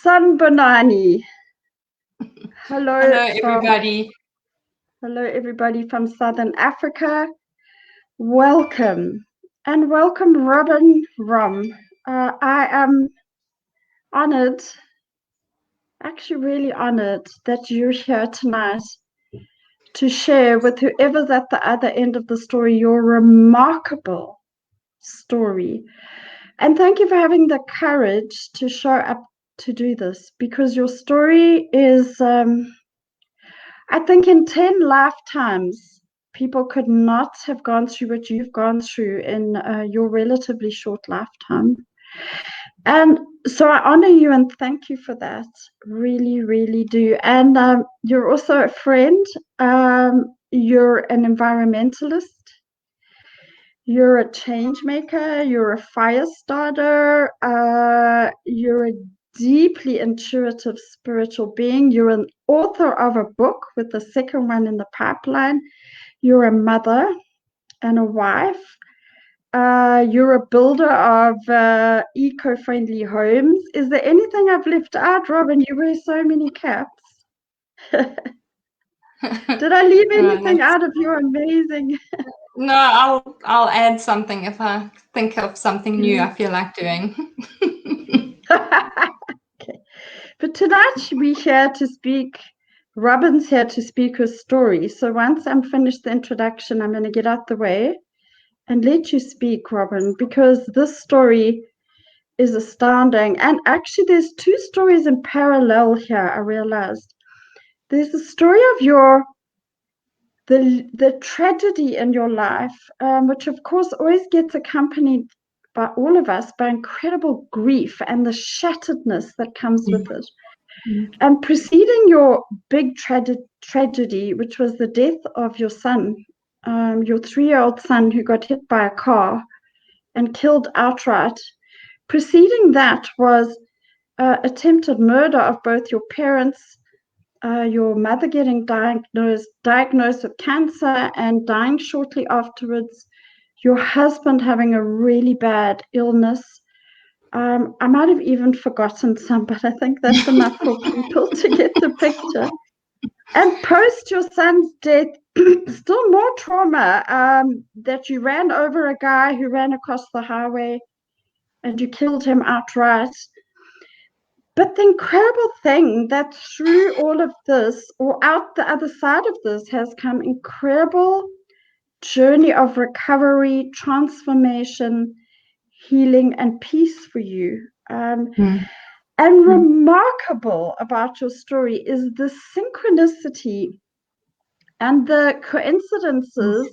Sanbonani. Hello, everybody. Hello, everybody from Southern Africa. Welcome. And welcome, Robyn Rohm. I am honored, actually really honored, that you're here tonight to share with whoever's at the other end of the story your remarkable story. And thank you for having the courage to show up to do this, because your story is, I think, in 10 lifetimes, people could not have gone through what you've gone through in your relatively short lifetime. And so I honor you and thank you for that. Really, really do. And you're also a friend. You're an environmentalist. You're a change maker. You're a fire starter. You're a deeply intuitive spiritual being. You're an author of a book with the second one in the pipeline. You're a mother and a wife. You're a builder of eco-friendly homes. Is there anything I've left out, Robyn? You wear so many caps. Did I leave anything out of your amazing? No, I'll add something if I think of something new I feel like doing. Okay. But tonight we're here to speak. Robyn's here to speak her story. So once I'm finished the introduction, I'm going to get out the way and let you speak, Robyn, because this story is astounding. And actually, there's two stories in parallel here, I realized. There's the story of the tragedy in your life, which of course always gets accompanied by all of us by incredible grief and the shatteredness that comes with it. And preceding your big tragedy, which was the death of your son, your 3-year-old son who got hit by a car and killed outright. Preceding that was attempted murder of both your parents, your mother getting diagnosed with cancer and dying shortly afterwards, your husband having a really bad illness. I might have even forgotten some, but I think that's enough for people to get the picture. And post your son's death, still more trauma, that you ran over a guy who ran across the highway and you killed him outright. But the incredible thing that through all of this, or out the other side of this, has come incredible journey of recovery, transformation, healing, and peace for you. And remarkable about your story is the synchronicity and the coincidences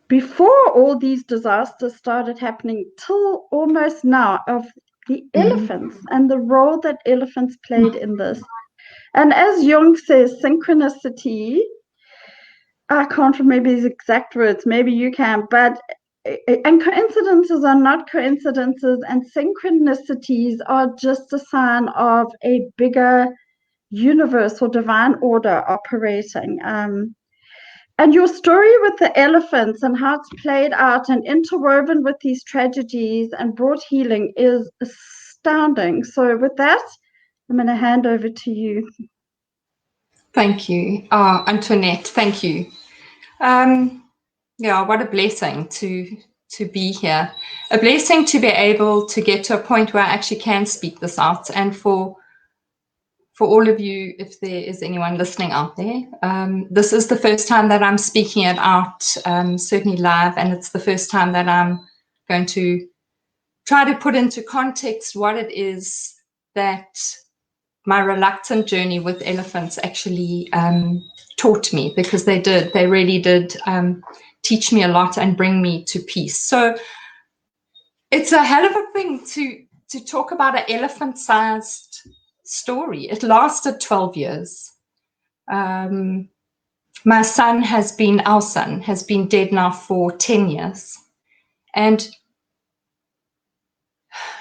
before all these disasters started happening till almost now, of the elephants and the role that elephants played in this. And as Jung says, synchronicity, I can't remember his exact words, maybe you can, and coincidences are not coincidences, and synchronicities are just a sign of a bigger universe or divine order operating. And your story with the elephants and how it's played out and interwoven with these tragedies and brought healing is astounding. So with that, I'm going to hand over to you. Thank you. Antoinette, thank you. Yeah, what a blessing to be here. A blessing to be able to get to a point where I actually can speak this out. And for all of you, if there is anyone listening out there, this is the first time that I'm speaking it out, certainly live, and it's the first time that I'm going to try to put into context what it is that my reluctant journey with elephants actually taught me, because they really did teach me a lot and bring me to peace. So it's a hell of a thing to talk about an elephant-sized story. It lasted 12 years. Our son has been dead now for 10 years. And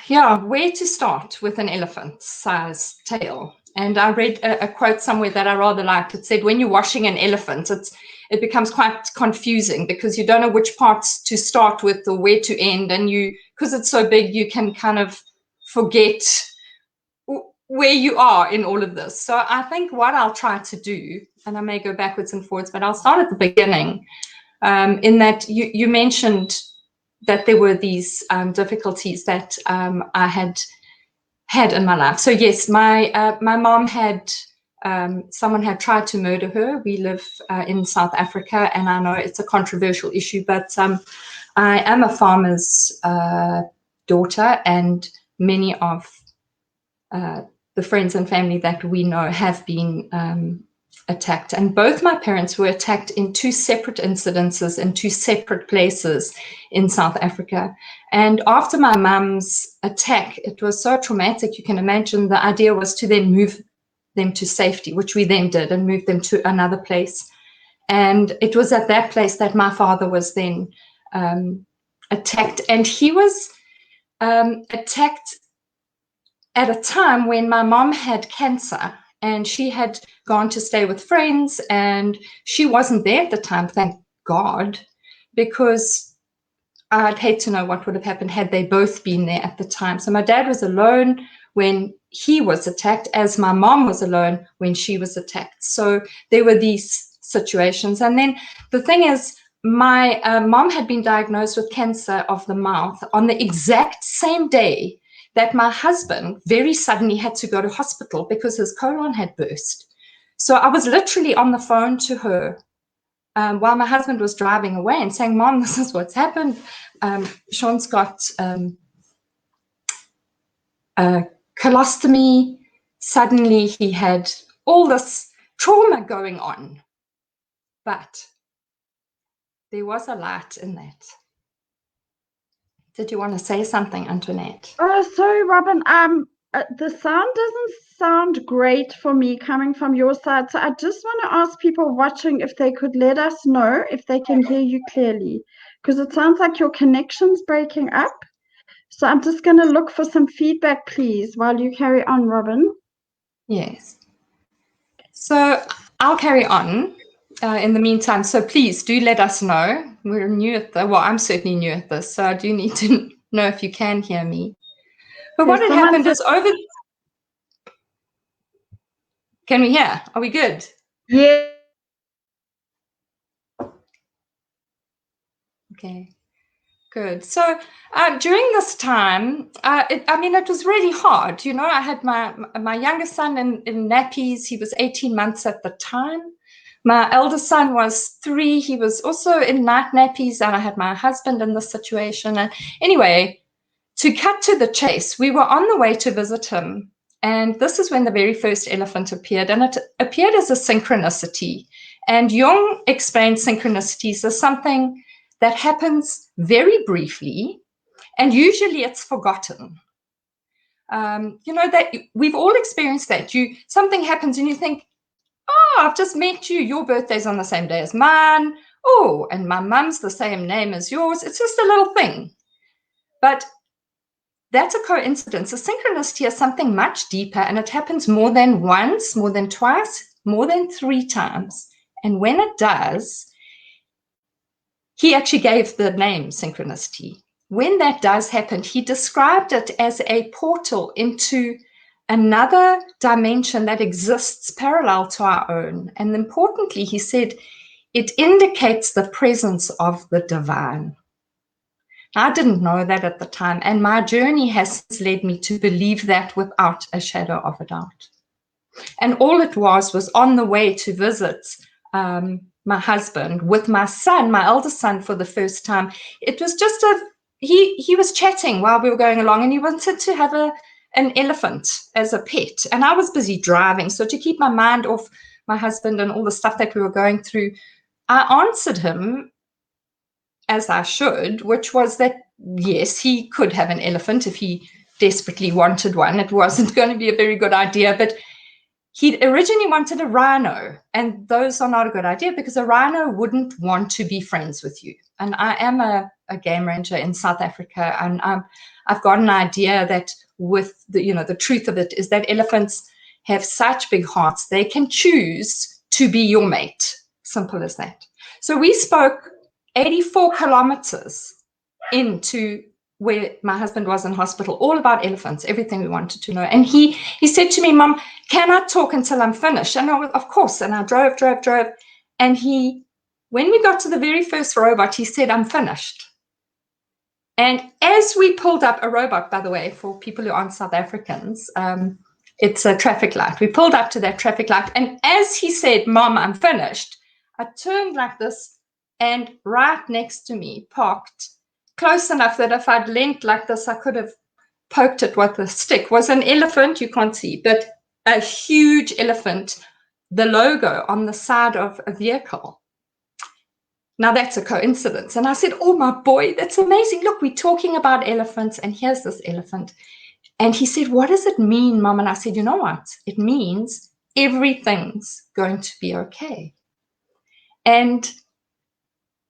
yeah, where to start with an elephant-sized tale? And I read a quote somewhere that I rather liked. It said, when you're washing an elephant, it becomes quite confusing because you don't know which parts to start with or where to end. And because it's so big, you can kind of forget where you are in all of this. So I think what I'll try to do, and I may go backwards and forwards, but I'll start at the beginning, in that you mentioned that there were these difficulties that I had in my life. So yes, my mom had, someone had tried to murder her. We live in South Africa, and I know it's a controversial issue, but I am a farmer's daughter, and many of the friends and family that we know have been attacked. And both my parents were attacked in two separate incidences in two separate places in South Africa. And after my mum's attack, it was so traumatic, you can imagine the idea was to then move them to safety, which we then did, and moved them to another place. And it was at that place that my father was then attacked. And he was attacked at a time when my mom had cancer, and she had gone to stay with friends, and she wasn't there at the time, thank God, because I'd hate to know what would have happened had they both been there at the time. So my dad was alone when he was attacked, as my mom was alone when she was attacked. So there were these situations. And then the thing is, my mom had been diagnosed with cancer of the mouth on the exact same day that my husband very suddenly had to go to hospital because his colon had burst. So I was literally on the phone to her while my husband was driving away and saying, Mom, this is what's happened. Sean's got a colostomy. Suddenly he had all this trauma going on. But there was a light in that. Did you want to say something, Antoinette? Oh, sorry, Robyn. The sound doesn't sound great for me coming from your side. So I just want to ask people watching if they could let us know if they can hear you clearly, because it sounds like your connection's breaking up. So I'm just going to look for some feedback, please, while you carry on, Robyn. Yes. So I'll carry on in the meantime. So please do let us know. We're new at the, well, I'm certainly new at this, so I do need to know if you can hear me. But what had happened is over... Can we hear? Are we good? Yeah. Okay, good. So during this time, it was really hard. You know, I had my youngest son in nappies. He was 18 months at the time. My eldest son was 3. He was also in night nappies, and I had my husband in this situation. And anyway, to cut to the chase, we were on the way to visit him. And this is when the very first elephant appeared, and it appeared as a synchronicity. And Jung explained synchronicities as something that happens very briefly, and usually it's forgotten. You know, that we've all experienced that. Something happens and you think, oh, I've just met you. Your birthday's on the same day as mine. Oh, and my mum's the same name as yours. It's just a little thing. But that's a coincidence. A synchronicity is something much deeper, and it happens more than once, more than twice, more than 3 times. And when it does, he actually gave the name synchronicity. When that does happen, he described it as a portal into another dimension that exists parallel to our own. And importantly, he said, it indicates the presence of the divine. I didn't know that at the time, and my journey has led me to believe that without a shadow of a doubt. And all it was on the way to visit my husband with my son, my eldest son, for the first time. It was just he was chatting while we were going along, and he wanted to have an elephant as a pet. And I was busy driving, so to keep my mind off my husband and all the stuff that we were going through, I answered him as I should, which was that, yes, he could have an elephant if he desperately wanted one. It wasn't going to be a very good idea, but he originally wanted a rhino, and those are not a good idea because a rhino wouldn't want to be friends with you. And I am a game ranger in South Africa, and I've got an idea that with the truth of it is that elephants have such big hearts, they can choose to be your mate. Simple as that. So we spoke 84 kilometers into where my husband was in hospital, all about elephants, everything we wanted to know. And he said to me, Mom, can I talk until I'm finished? And I was, of course. And I drove. And when we got to the very first robot, he said, I'm finished. And as we pulled up, a robot, by the way, for people who aren't South Africans, it's a traffic light. We pulled up to that traffic light. And as he said, Mom, I'm finished, I turned like this, and right next to me, parked close enough that if I'd leant like this, I could have poked it with a stick, was an elephant. You can't see, but a huge elephant, the logo on the side of a vehicle. Now that's a coincidence. And I said, oh, my boy, that's amazing. Look, we're talking about elephants, and here's this elephant. And he said, what does it mean, Mom? And I said, you know what? It means everything's going to be okay. And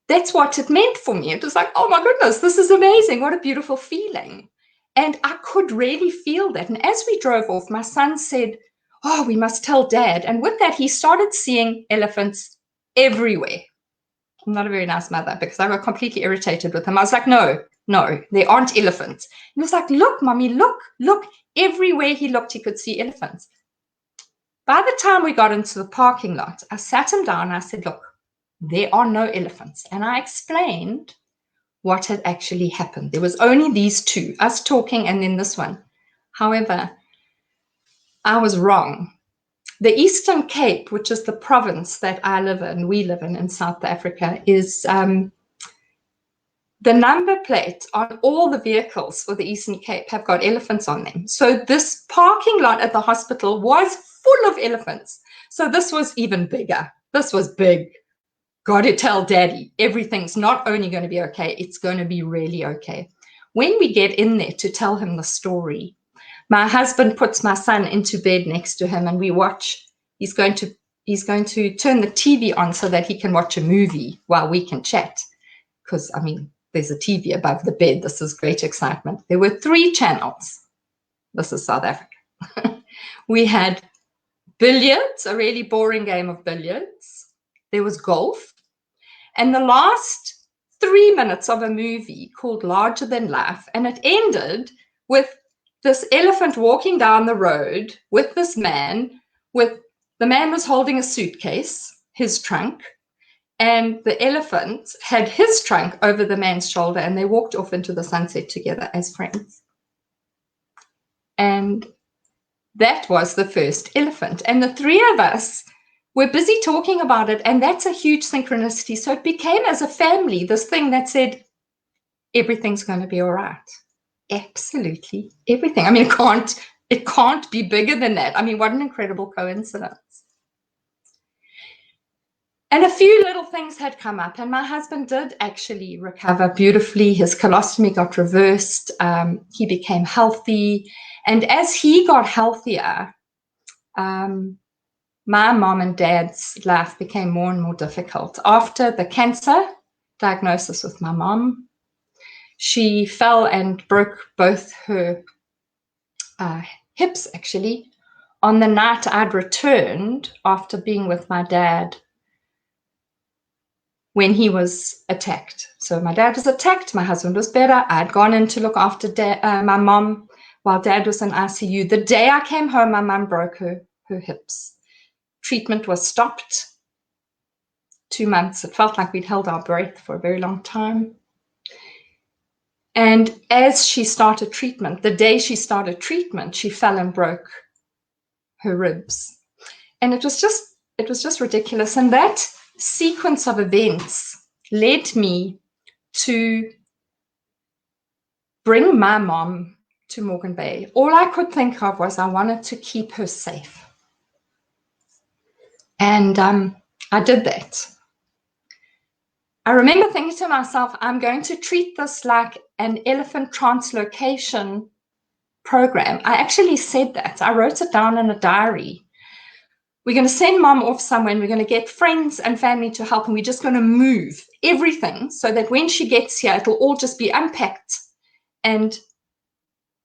that's what it meant for me. It was like, oh my goodness, this is amazing. What a beautiful feeling. And I could really feel that. And as we drove off, my son said, oh, we must tell Dad. And with that, he started seeing elephants everywhere. I'm not a very nice mother because I got completely irritated with him. I was like, no, there aren't elephants. He was like, look, Mommy, look. Everywhere he looked, he could see elephants. By the time we got into the parking lot, I sat him down and I said, look, there are no elephants. And I explained what had actually happened. There was only these two, us talking and then this one. However, I was wrong. The Eastern Cape, which is the province that I live in, we live in South Africa, is the number plate on all the vehicles for the Eastern Cape have got elephants on them. So this parking lot at the hospital was full of elephants. So this was even bigger. This was big. Got to tell Daddy, everything's not only going to be okay, it's going to be really okay. When we get in there to tell him the story, my husband puts my son into bed next to him and we watch. He's going to turn the TV on so that he can watch a movie while we can chat. Because, I mean, there's a TV above the bed. This is great excitement. There were 3 channels. This is South Africa. We had billiards, a really boring game of billiards. There was golf. And the last 3 minutes of a movie called Larger Than Life. And it ended with this elephant walking down the road with this man, the man was holding a suitcase, his trunk, and the elephant had his trunk over the man's shoulder, and they walked off into the sunset together as friends. And that was the first elephant. And the 3 of us were busy talking about it, and that's a huge synchronicity. So it became, as a family, this thing that said, everything's going to be all right. Absolutely everything. I mean, it can't be bigger than that. I mean, what an incredible coincidence. And a few little things had come up, and my husband did actually recover beautifully. His colostomy got reversed. He became healthy. And as he got healthier, my mom and dad's life became more and more difficult. After the cancer diagnosis with my mom, she fell and broke both her hips, actually, on the night I'd returned after being with my dad when he was attacked. So my dad was attacked, my husband was better. I'd gone in to look after my mom while dad was in ICU. The day I came home, my mom broke her hips. Treatment was stopped. 2 months. It felt like we'd held our breath for a very long time. And as she started treatment, the day she started treatment, she fell and broke her ribs. And it was just ridiculous. And that sequence of events led me to bring my mom to Morgan Bay. All I could think of was I wanted to keep her safe. And I did that. I remember thinking to myself, I'm going to treat this like an elephant translocation program. I actually said that. I wrote it down in a diary. We're going to send mom off somewhere and we're going to get friends and family to help, and we're just going to move everything so that when she gets here, it'll all just be unpacked and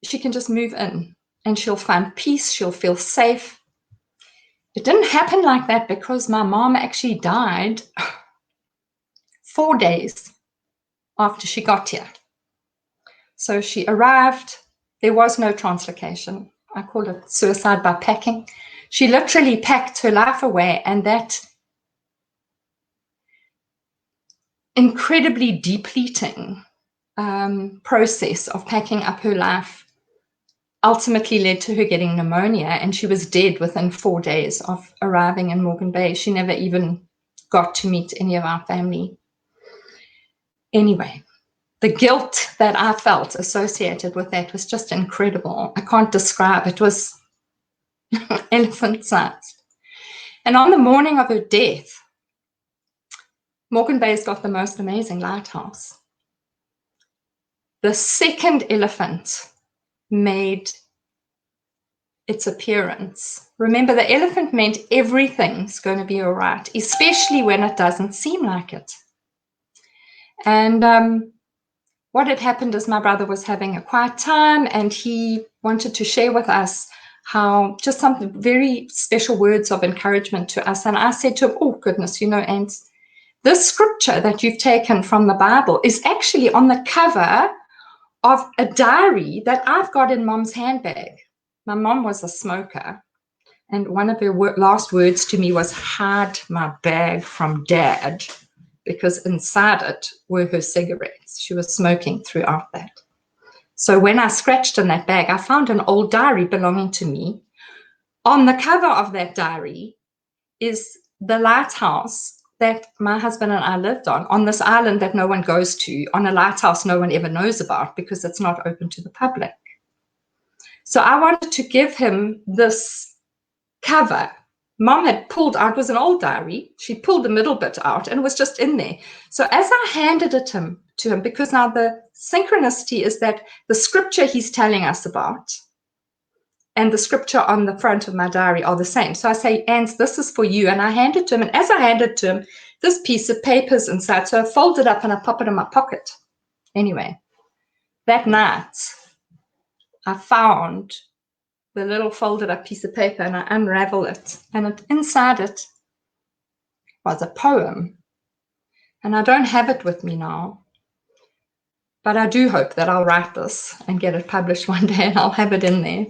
she can just move in and she'll find peace, she'll feel safe. It didn't happen like that because my mom actually died 4 days after she got here. So she arrived. There was no translocation. I call it suicide by packing. She literally packed her life away, and that incredibly depleting process of packing up her life ultimately led to her getting pneumonia, and she was dead within 4 days of arriving in Morgan Bay. She never even got to meet any of our family. Anyway, the guilt that I felt associated with that was just incredible. I can't describe. It was elephant-sized. And on the morning of her death, Morgan Bay's got the most amazing lighthouse. The second elephant made its appearance. Remember, the elephant meant everything's going to be all right, especially when it doesn't seem like it. And what had happened is my brother was having a quiet time, and he wanted to share with us how just some very special words of encouragement to us. And I said to him, oh goodness, you know, and this scripture that you've taken from the Bible is actually on the cover of a diary that I've got in Mom's handbag. My mom was a smoker, and one of her last words to me was, hide my bag from Dad, because inside it were her cigarettes. She was smoking throughout that. So when I scratched in that bag, I found an old diary belonging to me. On the cover of that diary is the lighthouse that my husband and I lived on this island that no one goes to, on a lighthouse no one ever knows about because it's not open to the public. So I wanted to give him this cover. Mom had pulled out, it was an old diary. She pulled the middle bit out and it was just in there. So as I handed it to him, because now the synchronicity is that the scripture he's telling us about and the scripture on the front of my diary are the same. So I say, Ans, this is for you. And I hand it to him. And as I handed it to him, this piece of paper's inside. So I fold it up and I pop it in my pocket. Anyway, that night, I found the little folded up piece of paper and I unravel it. And inside it was a poem. And I don't have it with me now. But I do hope that I'll write this and get it published one day and I'll have it in there.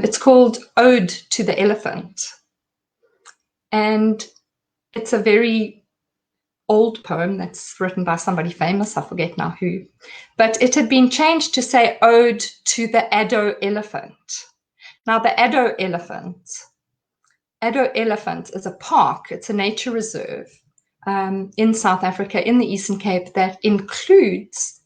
It's called Ode to the Elephant. And it's a very old poem that's written by somebody famous, I forget now who. But it had been changed to say Ode to the Addo Elephant. Now the Addo Elephant is a park, it's a nature reserve in South Africa, in the Eastern Cape, that includes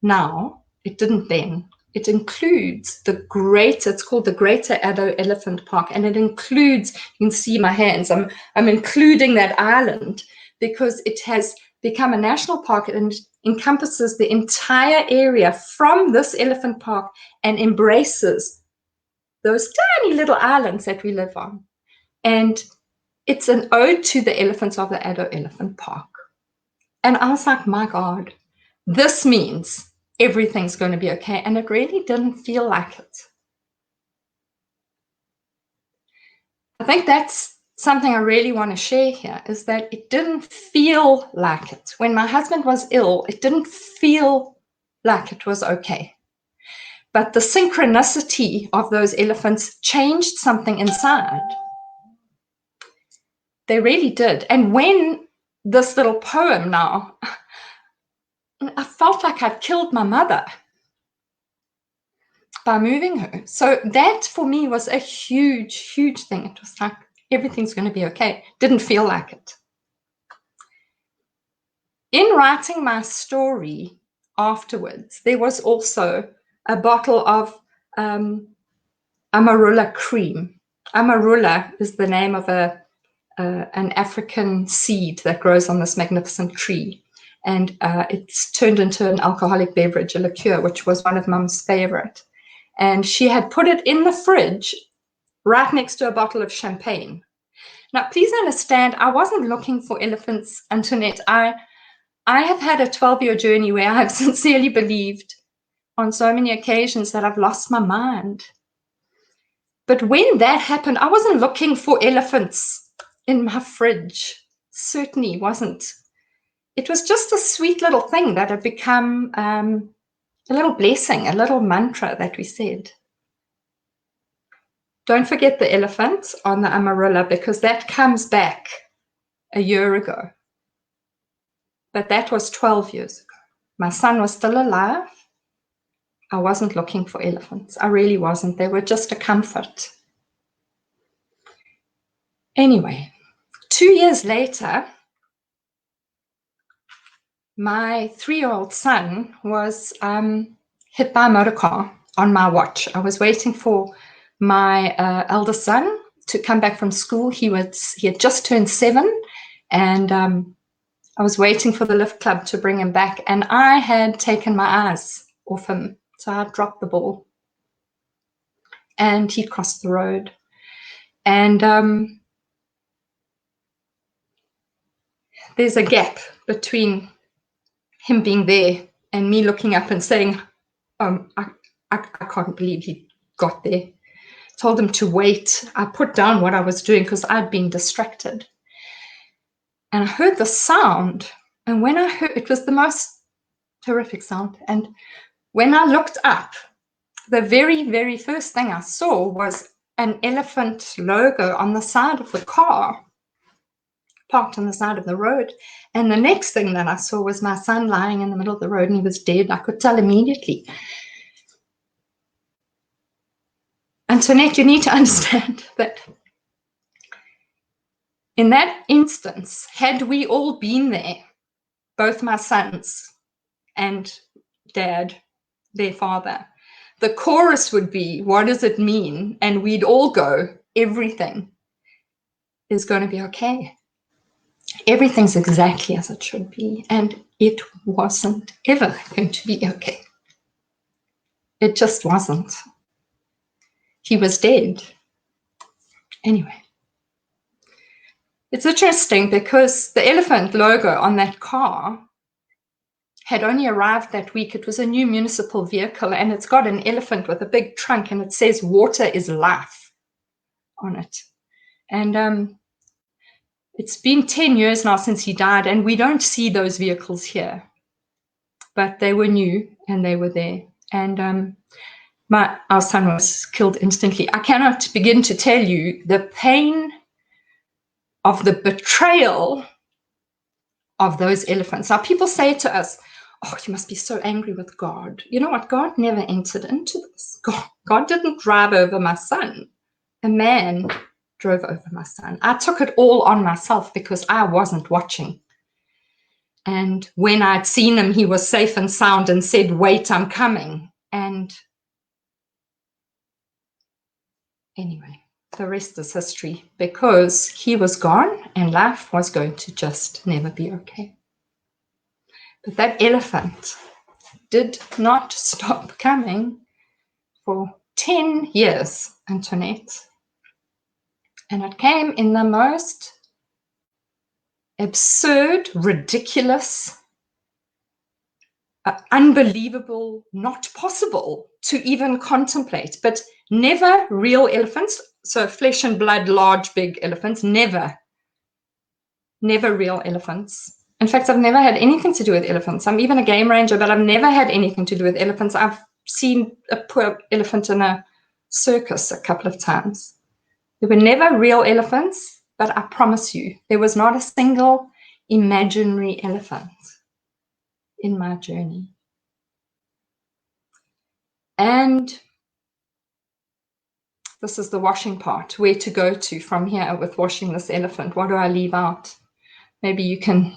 now, it didn't then, it includes it's called the Greater Addo Elephant Park, and it includes, you can see my hands, I'm including that island because it has become a national park and encompasses the entire area from this elephant park and embraces those tiny little islands that we live on. And it's an ode to the elephants of the Addo Elephant Park. And I was like, my God, this means everything's going to be okay. And it really didn't feel like it. I think that's something I really want to share here, is that it didn't feel like it. When my husband was ill, it didn't feel like it was okay. But the synchronicity of those elephants changed something inside. They really did. And when this little poem now, I felt like I'd killed my mother by moving her. So that for me was a huge, huge thing. It was like, everything's going to be okay. Didn't feel like it. In writing my story afterwards, there was also a bottle of amarula cream. Amarula is the name of an African seed that grows on this magnificent tree. And it's turned into an alcoholic beverage, a liqueur, which was one of Mum's favorite. And she had put it in the fridge right next to a bottle of champagne. Now, please understand, I wasn't looking for elephants, Antoinette. I have had a 12-year journey where I have sincerely believed on so many occasions that I've lost my mind. But when that happened, I wasn't looking for elephants in my fridge. Certainly wasn't. It was just a sweet little thing that had become a little blessing, a little mantra that we said. Don't forget the elephant on the Amarilla, because that comes back a year ago. But that was 12 years ago. My son was still alive. I wasn't looking for elephants. I really wasn't. They were just a comfort. Anyway, 2 years later, my 3-year-old son was hit by a motor car on my watch. I was waiting for my eldest son to come back from school. He had just turned 7, and I was waiting for the lift club to bring him back, and I had taken my eyes off him, so I dropped the ball, and he crossed the road, and there's a gap between him being there and me looking up and saying, I can't believe he got there. Told him to wait. I put down what I was doing because I'd been distracted. And I heard the sound. And when I heard, it was the most terrific sound. And when I looked up, the very, very first thing I saw was an elephant logo on the side of the car, parked on the side of the road. And the next thing that I saw was my son lying in the middle of the road, and he was dead. I could tell immediately. Antoinette, you need to understand that in that instance, had we all been there, both my sons and Dad, their father, the chorus would be, what does it mean? And we'd all go, everything is going to be okay. Everything's exactly as it should be. And it wasn't ever going to be okay. It just wasn't. He was dead. Anyway, it's interesting because the elephant logo on that car had only arrived that week. It was a new municipal vehicle, and it's got an elephant with a big trunk, and it says water is life on it. And it's been 10 years now since he died, and we don't see those vehicles here. But they were new, and they were there. And our son was killed instantly. I cannot begin to tell you the pain of the betrayal of those elephants. Now, people say to us, oh, you must be so angry with God. You know what? God never entered into this. God didn't drive over my son. A man drove over my son. I took it all on myself because I wasn't watching. And when I'd seen him, he was safe and sound and said, wait, I'm coming. And anyway, the rest is history, because he was gone and life was going to just never be okay. But that elephant did not stop coming for 10 years, Antoinette. And it came in the most absurd, ridiculous, unbelievable, not possible to even contemplate, but never real elephants. So flesh and blood, large, big elephants, never real elephants. In fact, I've never had anything to do with elephants. I'm even a game ranger, but I've never had anything to do with elephants. I've seen a poor elephant in a circus a couple of times. There were never real elephants, but I promise you, there was not a single imaginary elephant in my journey. And this is the washing part, where to go to from here with washing this elephant. What do I leave out? Maybe you can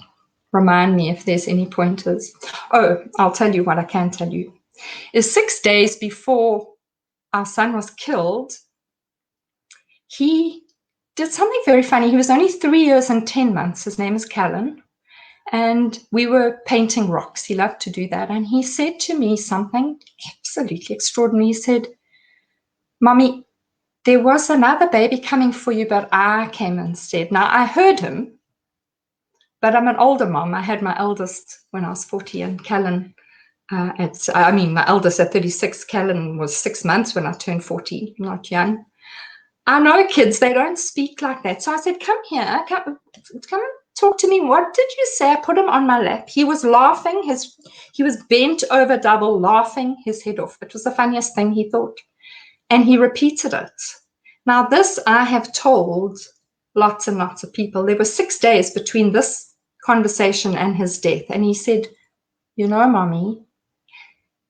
remind me if there's any pointers. Oh, I'll tell you what I can tell you. Is 6 days before our son was killed, he did something very funny. He was only 3 years and 10 months. His name is Callan. And we were painting rocks. He loved to do that. And he said to me something absolutely extraordinary. He said, Mommy, there was another baby coming for you, but I came instead. Now, I heard him, but I'm an older mom. I had my eldest when I was 40, and Callan, my eldest at 36. Callan was 6 months when I turned 40, not young. I know kids, they don't speak like that. So I said, come here, come talk to me. What did you say? I put him on my lap. He was laughing. He was bent over double, laughing his head off. It was the funniest thing he thought. And he repeated it. Now, this I have told lots and lots of people. There were 6 days between this conversation and his death. And he said, you know, Mommy,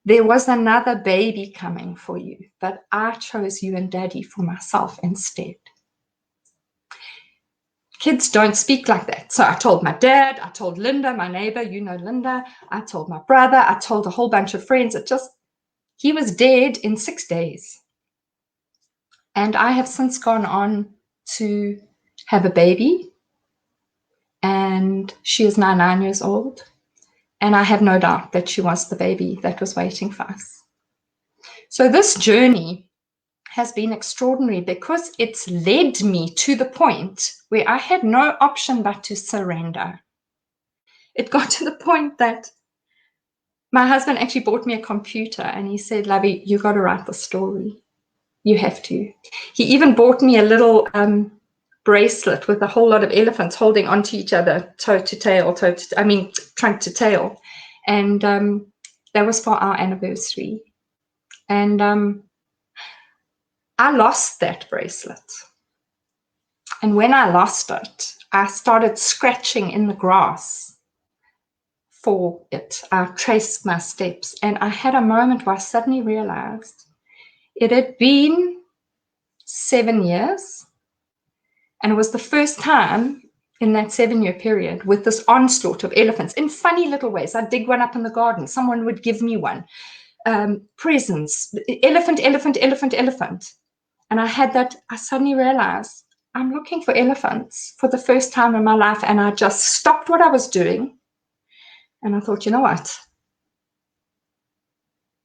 there was another baby coming for you, but I chose you and Daddy for myself instead. Kids don't speak like that. So I told my dad, I told Linda, my neighbor, you know Linda, I told my brother, I told a whole bunch of friends. He was dead in 6 days. And I have since gone on to have a baby, and she is now 9 years old. And I have no doubt that she was the baby that was waiting for us. So this journey has been extraordinary because it's led me to the point where I had no option but to surrender. It got to the point that my husband actually bought me a computer and he said, Lovey, you got to write the story. You have to. He even bought me a little bracelet with a whole lot of elephants holding onto each other, trunk to tail. And that was for our anniversary. And I lost that bracelet. And when I lost it, I started scratching in the grass for it. I traced my steps. And I had a moment where I suddenly realized it had been 7 years. And it was the first time in that 7-year period with this onslaught of elephants in funny little ways. I'd dig one up in the garden. Someone would give me one. Presents, elephant. And I suddenly realized I'm looking for elephants for the first time in my life. And I just stopped what I was doing. And I thought, you know what?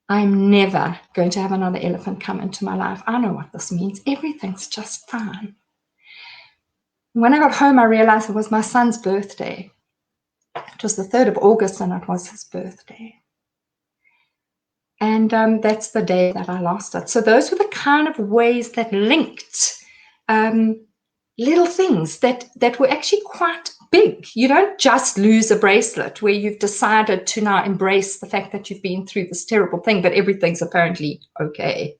I'm never going to have another elephant come into my life. I know what this means. Everything's just fine. When I got home, I realized it was my son's birthday. It was the 3rd of August and it was his birthday. And that's the day that I lost it. So those were the kind of ways that linked little things that were actually quite big. You don't just lose a bracelet where you've decided to now embrace the fact that you've been through this terrible thing, but everything's apparently okay.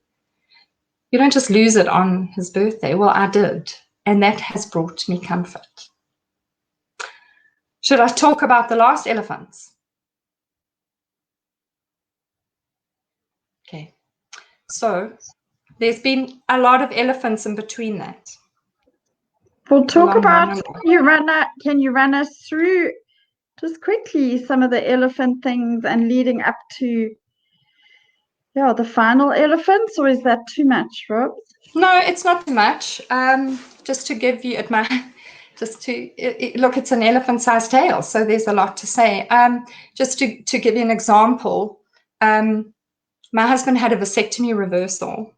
You don't just lose it on his birthday. Well, I did. And that has brought me comfort. Should I talk about the last elephants? Okay. So there's been a lot of elephants in between that. We'll talk about, can you run us through just quickly some of the elephant things and leading up to the final elephants, or is that too much, Rob? No, it's not too much. Just to give you look, it's an elephant-sized tail, so there's a lot to say. Just to give you an example, my husband had a vasectomy reversal,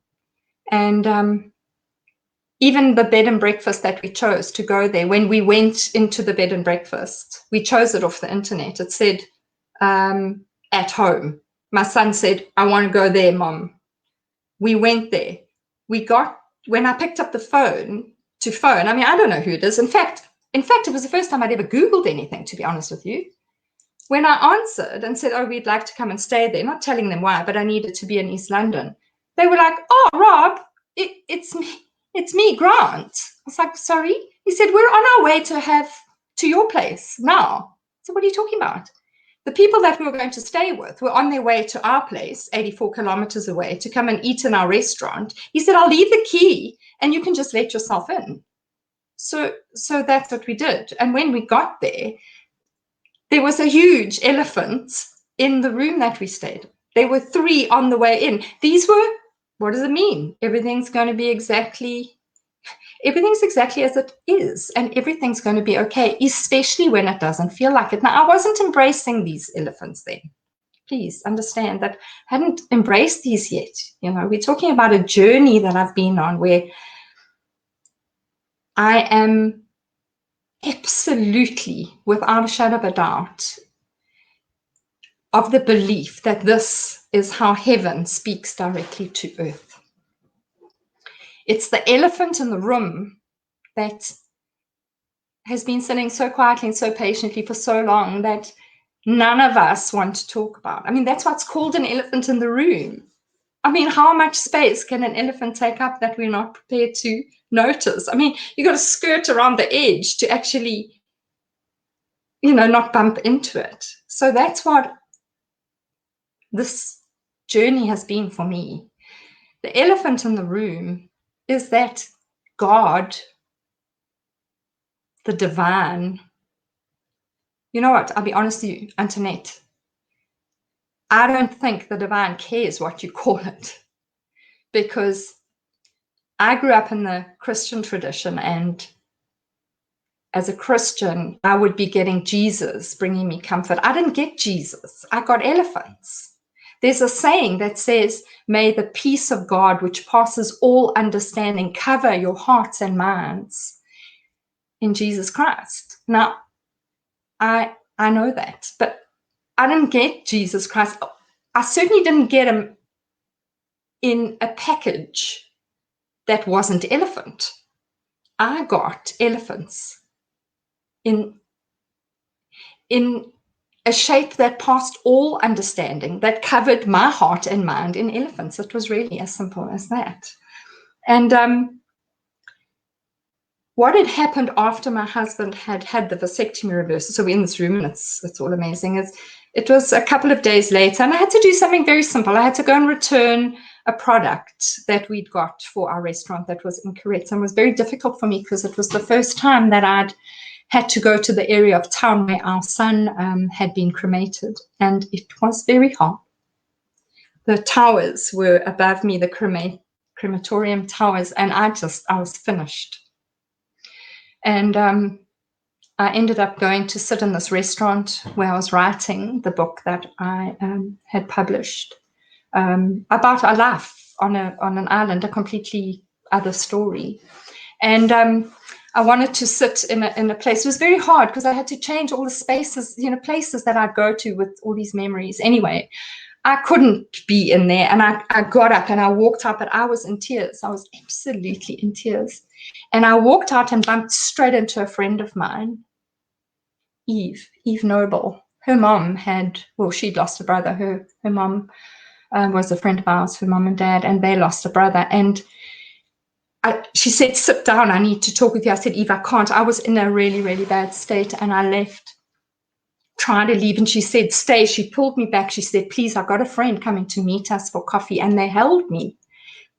and even the bed and breakfast that we chose to go there, when we went into the bed and breakfast, we chose it off the internet. It said, at home. My son said, I want to go there, Mom. We went there. When I picked up the phone, I mean, I don't know who it is. In fact, it was the first time I'd ever Googled anything, to be honest with you. When I answered and said, we'd like to come and stay there, not telling them why, but I needed to be in East London, they were like, oh, Rob, it's me, Grant. I was like, sorry? He said, we're on our way to your place now. So what are you talking about? The people that we were going to stay with were on their way to our place, 84 kilometers away, to come and eat in our restaurant. He said, I'll leave the key and you can just let yourself in. So that's what we did. And when we got there, there was a huge elephant in the room that we stayed. There were 3 on the way in. These were, what does it mean? Everything's exactly as it is, and everything's going to be okay, especially when it doesn't feel like it. Now, I wasn't embracing these elephants then. Please understand that I hadn't embraced these yet. We're talking about a journey that I've been on where I am absolutely, without a shadow of a doubt, of the belief that this is how heaven speaks directly to earth. It's the elephant in the room that has been sitting so quietly and so patiently for so long that none of us want to talk about. I mean, that's what's called an elephant in the room. I mean, how much space can an elephant take up that we're not prepared to notice? I mean, you got to skirt around the edge to actually, not bump into it. So that's what this journey has been for me. The elephant in the room is that God, the divine, you know what? I'll be honest with you, Antoinette. I don't think the divine cares what you call it, because I grew up in the Christian tradition, and as a Christian, I would be getting Jesus bringing me comfort. I didn't get Jesus. I got elephants. There's a saying that says, may the peace of God, which passes all understanding, cover your hearts and minds in Jesus Christ. Now, I know that, but I didn't get Jesus Christ. I certainly didn't get him in a package that wasn't elephant. I got elephants in a shape that passed all understanding, that covered my heart and mind in elephants. It was really as simple as that. And what had happened after my husband had had the vasectomy reversal, so we're in this room and it's all amazing, is it was a couple of days later, and I had to do something very simple. I had to go and return a product that we'd got for our restaurant that was incorrect, and it was very difficult for me because it was the first time that I'd had to go to the area of town where our son had been cremated, and it was very hard. The towers were above me, the crematorium towers, and I was finished. And I ended up going to sit in this restaurant where I was writing the book that I had published about a life on an island, a completely other story. And I wanted to sit in a place. It was very hard because I had to change all the spaces, places that I'd go to with all these memories. Anyway, I couldn't be in there. And I got up and I walked up, but I was in tears. I was absolutely in tears. And I walked out and bumped straight into a friend of mine, Eve Noble. Her mom she'd lost a brother. Her mom was a friend of ours, her mom and dad, and they lost a brother. And she said, sit down, I need to talk with you. I said, Eve, I can't. I was in a really, really bad state, and I left, trying to leave, and she said, stay. She pulled me back. She said, please, I've got a friend coming to meet us for coffee. And they held me,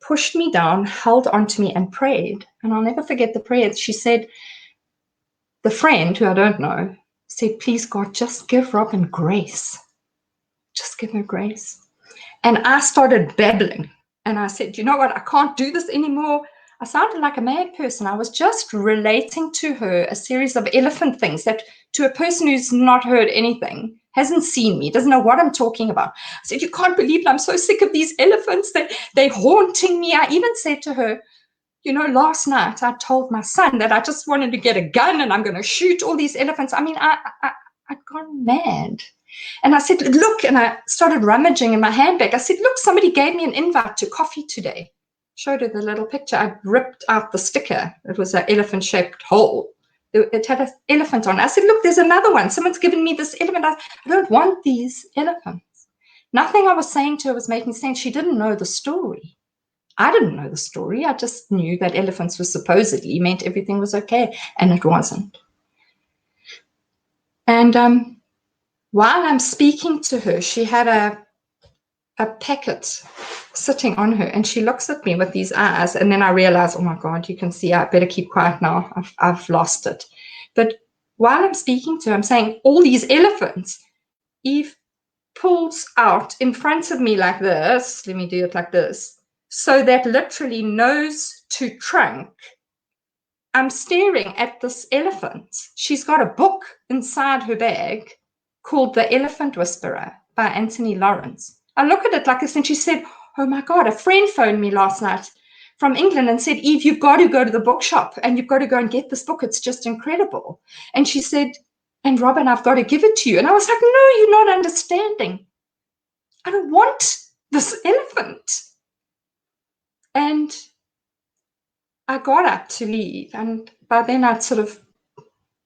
pushed me down, held onto me, and prayed. And I'll never forget the prayers. She said, the friend, who I don't know, said, please, God, just give Robyn grace. Just give her grace. And I started babbling. And I said, you know what? I can't do this anymore. I sounded like a mad person. I was just relating to her a series of elephant things that, to a person who's not heard anything, hasn't seen me, doesn't know what I'm talking about. I said, you can't believe it. I'm so sick of these elephants. They're haunting me. I even said to her, last night I told my son that I just wanted to get a gun and I'm going to shoot all these elephants. I mean, I'd gone mad. And I said, look, and I started rummaging in my handbag. I said, look, somebody gave me an invite to coffee today. Showed her the little picture. I ripped out the sticker. It was an elephant-shaped hole. It had an elephant on it. I said, look, there's another one. Someone's given me this elephant. I don't want these elephants. Nothing I was saying to her was making sense. She didn't know the story. I didn't know the story. I just knew that elephants were supposedly meant everything was okay, and it wasn't. And while I'm speaking to her, she had a packet sitting on her, and she looks at me with these eyes, and then I realize, oh my God, you can see I better keep quiet now. I've lost it. But while I'm speaking to her, I'm saying, all these elephants. Eve pulls out in front of me like this. Let me do it like this. So that literally nose to trunk, I'm staring at this elephant. She's got a book inside her bag called The Elephant Whisperer by Anthony Lawrence. I look at it like this, and she said, oh my God, a friend phoned me last night from England and said, Eve, you've got to go to the bookshop and you've got to go and get this book. It's just incredible. And she said, and Robyn, I've got to give it to you. And I was like, no, you're not understanding. I don't want this elephant. And I got up to leave, and by then I'd sort of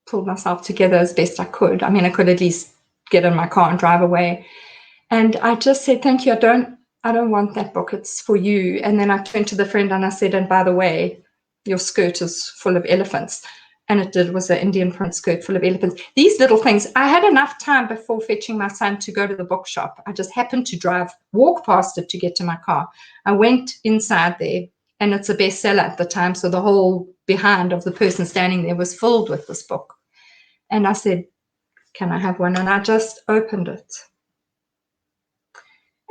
pulled myself together as best I could. I mean, I could at least get in my car and drive away. And I just said, thank you, I don't want that book, it's for you. And then I turned to the friend and I said, and by the way, your skirt is full of elephants. And it was an Indian print skirt full of elephants. These little things. I had enough time before fetching my son to go to the bookshop. I just happened to walk past it to get to my car. I went inside there, and it's a bestseller at the time, so the whole behind of the person standing there was filled with this book. And I said, can I have one? And I just opened it.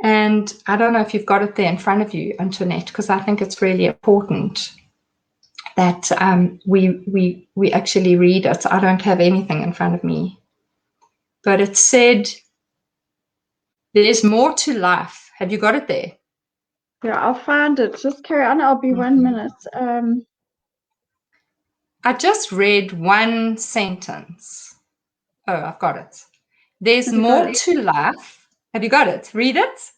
And I don't know if you've got it there in front of you, Antoinette, because I think it's really important that we actually read it. I don't have anything in front of me. But it said, there's more to life. Have you got it there? Yeah, I'll find it. Just carry on. I'll be 1 minute. I just read one sentence. Oh, I've got it. There's more to life. Have you got it? Read it.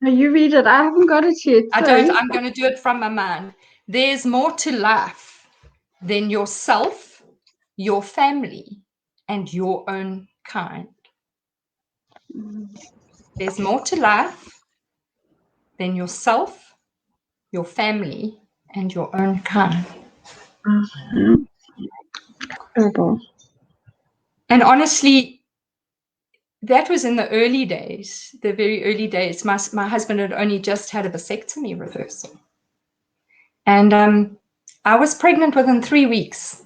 No, you read it. I haven't got it yet. I don't. I'm going to do it from my mind. There's more to life than yourself, your family, and your own kind. There's more to life than yourself, your family, and your own kind. And honestly, that was in the early days, the very early days. My husband had only just had a vasectomy reversal. And I was pregnant within 3 weeks.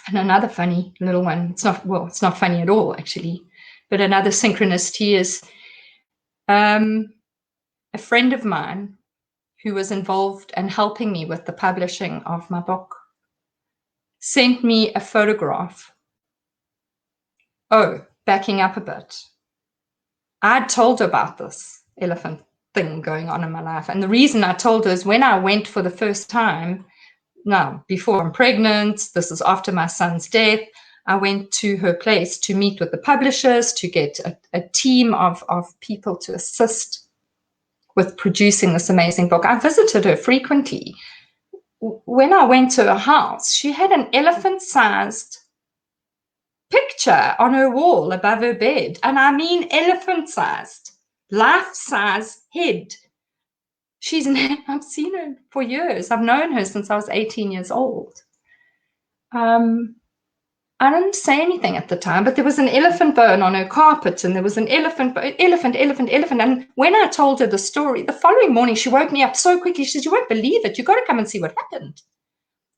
And another funny little one, it's not funny at all, actually, but another synchronicity is a friend of mine who was involved in helping me with the publishing of my book sent me a photograph. Oh, backing up a bit. I'd told her about this elephant thing going on in my life. And the reason I told her is when I went for the first time, now, before I'm pregnant, this is after my son's death, I went to her place to meet with the publishers, to get a team of people to assist with producing this amazing book. I visited her frequently. When I went to her house, she had an elephant-sized picture on her wall above her bed. And I mean elephant-sized, life-size head. I've seen her for years. I've known her since I was 18 years old. I didn't say anything at the time, but there was an elephant bone on her carpet, and there was an elephant. And when I told her the story, the following morning, she woke me up so quickly. She said, you won't believe it. You've got to come and see what happened.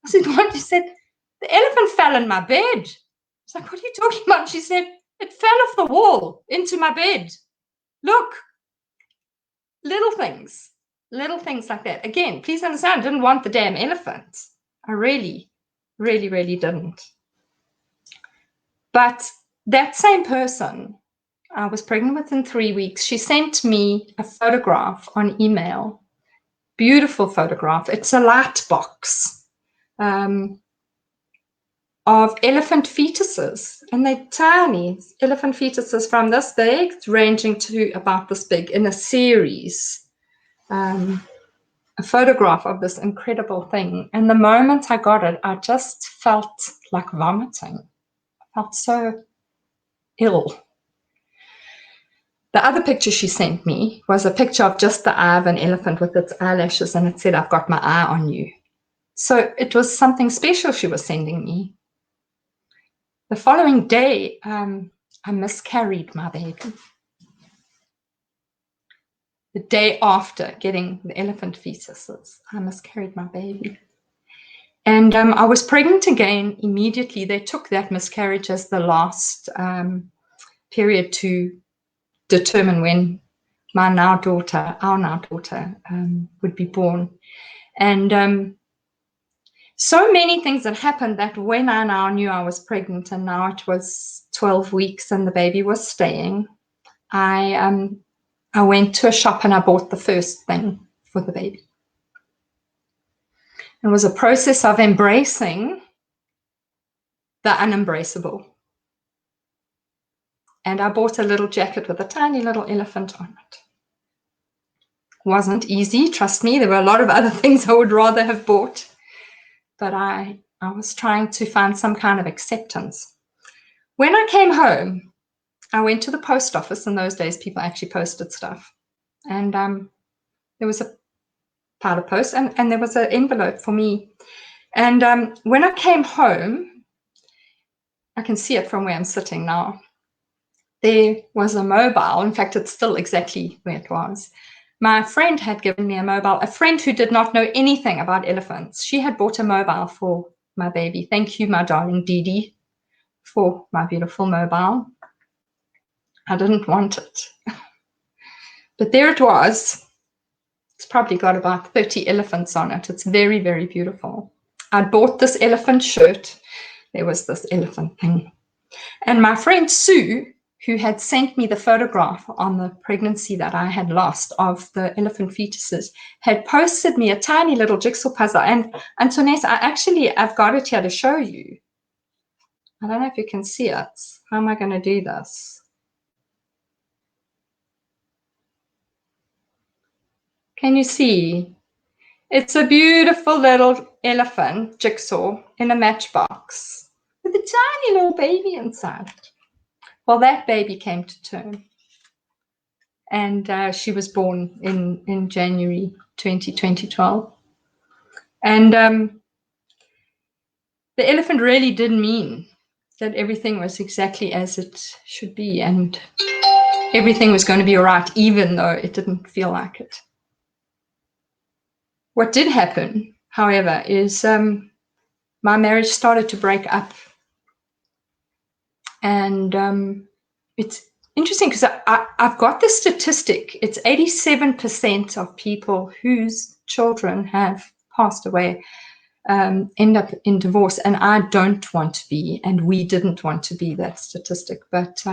I said, what? She said, the elephant fell in my bed. I was like, what are you talking about? She said, it fell off the wall into my bed. Look, little things like that. Again, please understand, I didn't want the damn elephant. I really, really, really didn't. But that same person I was pregnant within 3 weeks, she sent me a photograph on email. Beautiful photograph. It's a light box of elephant fetuses. And they're tiny elephant fetuses from this big, ranging to about this big in a series. A photograph of this incredible thing. And the moment I got it, I just felt like vomiting. I felt so ill. The other picture she sent me was a picture of just the eye of an elephant with its eyelashes, and it said, I've got my eye on you. So it was something special she was sending me. The following day, I miscarried my baby. The day after getting the elephant fetuses, I miscarried my baby. And I was pregnant again immediately. They took that miscarriage as the last period to determine when our now daughter, would be born. And so many things had happened that when I now knew I was pregnant, and now it was 12 weeks and the baby was staying, I went to a shop and I bought the first thing for the baby. It was a process of embracing the unembraceable. And I bought a little jacket with a tiny little elephant on it. Wasn't easy, trust me. There were a lot of other things I would rather have bought. But I I was trying to find some kind of acceptance. When I came home, I went to the post office. In those days, people actually posted stuff. And there was a pile of post, and there was an envelope for me. And when I came home, I can see it from where I'm sitting now. There was a mobile. In fact, it's still exactly where it was. My friend had given me a mobile, a friend who did not know anything about elephants. She had bought a mobile for my baby. Thank you, my darling Dee Dee, for my beautiful mobile. I didn't want it. But there it was. It's probably got about 30 elephants on it. It's very, very beautiful. I bought this elephant shirt. There was this elephant thing. And my friend Sue, who had sent me the photograph on the pregnancy that I had lost of the elephant fetuses, had posted me a tiny little jigsaw puzzle. And Antoinette, I've got it here to show you. I don't know if you can see it. How am I going to do this? Can you see? It's a beautiful little elephant jigsaw in a matchbox with a tiny little baby inside. Well, that baby came to term. And she was born in January 2012. And the elephant really did mean that everything was exactly as it should be, and everything was going to be all right, even though it didn't feel like it. What did happen, however, is my marriage started to break up. And it's interesting because I've got this statistic. It's 87% of people whose children have passed away end up in divorce. And I don't want to be, and we didn't want to be that statistic. But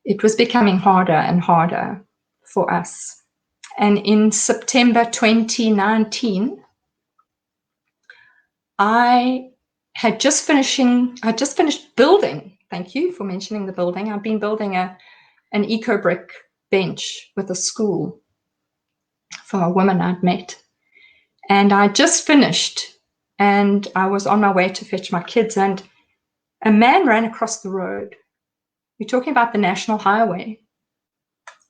it was becoming harder and harder for us. And in September 2019, I just finished building. Thank you for mentioning the building. I've been building an eco brick bench with a school for a woman I'd met. And I just finished, and I was on my way to fetch my kids, and a man ran across the road. We're talking about the National Highway.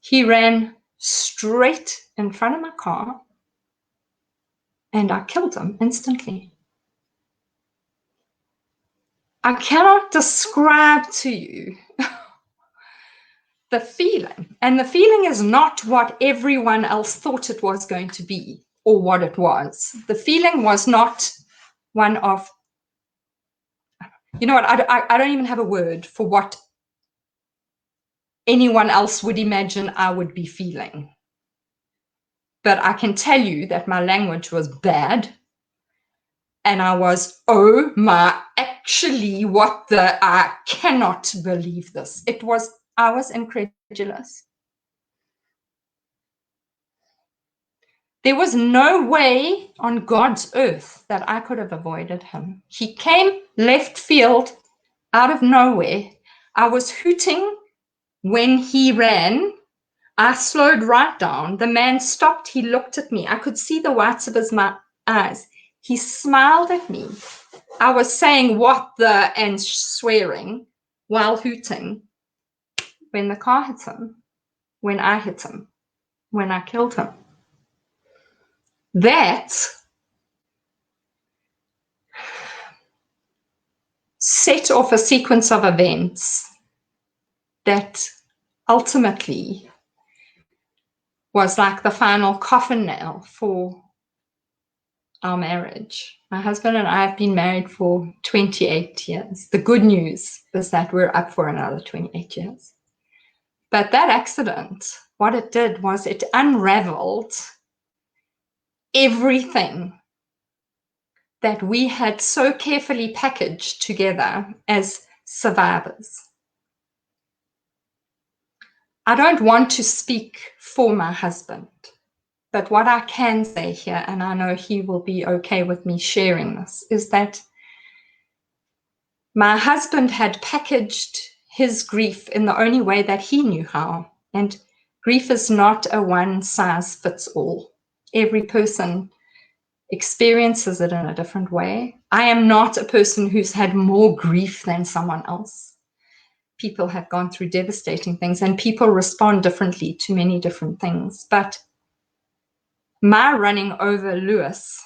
He ran straight in front of my car, and I killed him instantly. I cannot describe to you the feeling. And the feeling is not what everyone else thought it was going to be or what it was. The feeling was not one of, you know what, I don't even have a word for what anyone else would imagine I would be feeling. But I can tell you that my language was bad. And I was, oh my, actually, I cannot believe this. I was incredulous. There was no way on God's earth that I could have avoided him. He came left field, out of nowhere. I was hooting when he ran. I slowed right down. The man stopped. He looked at me. I could see the whites of his eyes. He smiled at me. I was saying what the and swearing while hooting when the car hit him, when I hit him, when I killed him. That set off a sequence of events that ultimately was like the final coffin nail for our marriage. My husband and I have been married for 28 years. The good news is that we're up for another 28 years. But that accident, what it did was it unraveled everything that we had so carefully packaged together as survivors. I don't want to speak for my husband, but what I can say here, and I know he will be okay with me sharing this, is that my husband had packaged his grief in the only way that he knew how. And grief is not a one size fits all. Every person experiences it in a different way. I am not a person who's had more grief than someone else. People have gone through devastating things, and people respond differently to many different things. But my running over Lewis,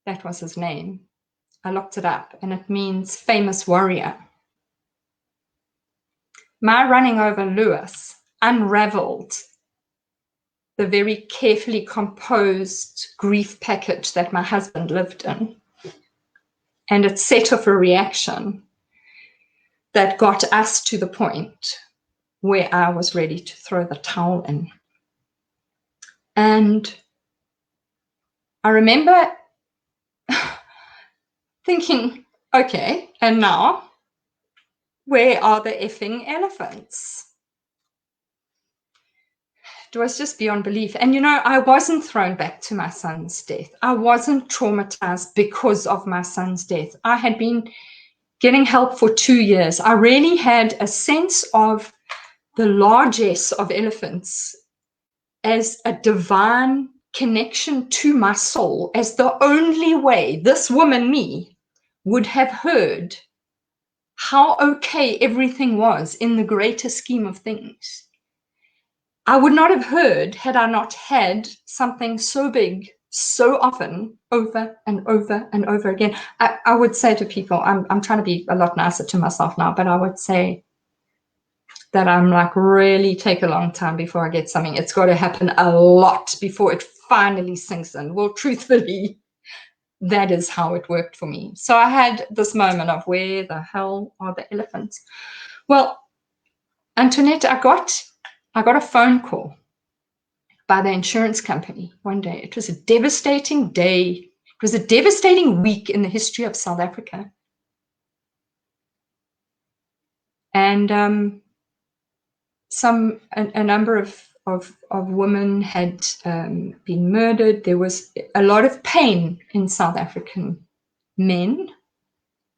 that was his name. I looked it up, and it means famous warrior. My running over Lewis unraveled the very carefully composed grief package that my husband lived in. And it set off a reaction that got us to the point where I was ready to throw the towel in. And I remember thinking, okay, and now, where are the effing elephants? It was just beyond belief. And, you know, I wasn't thrown back to my son's death. I wasn't traumatized because of my son's death. I had been getting help for 2 years. I really had a sense of the largesse of elephants as a divine connection to my soul, as the only way this woman, me, would have heard how okay everything was in the greater scheme of things. I would not have heard had I not had something so big, so often, over and over and over again. I would say to people, I'm trying to be a lot nicer to myself now, but I would say that I'm like, really take a long time before I get something. It's got to happen a lot before it finally sinks in. Well, truthfully, that is how it worked for me. So I had this moment of, where the hell are the elephants? Well, Antoinette, I got a phone call by the insurance company one day. It was a devastating day. It was a devastating week in the history of South Africa. And a number of women had been murdered. There was a lot of pain in South African men.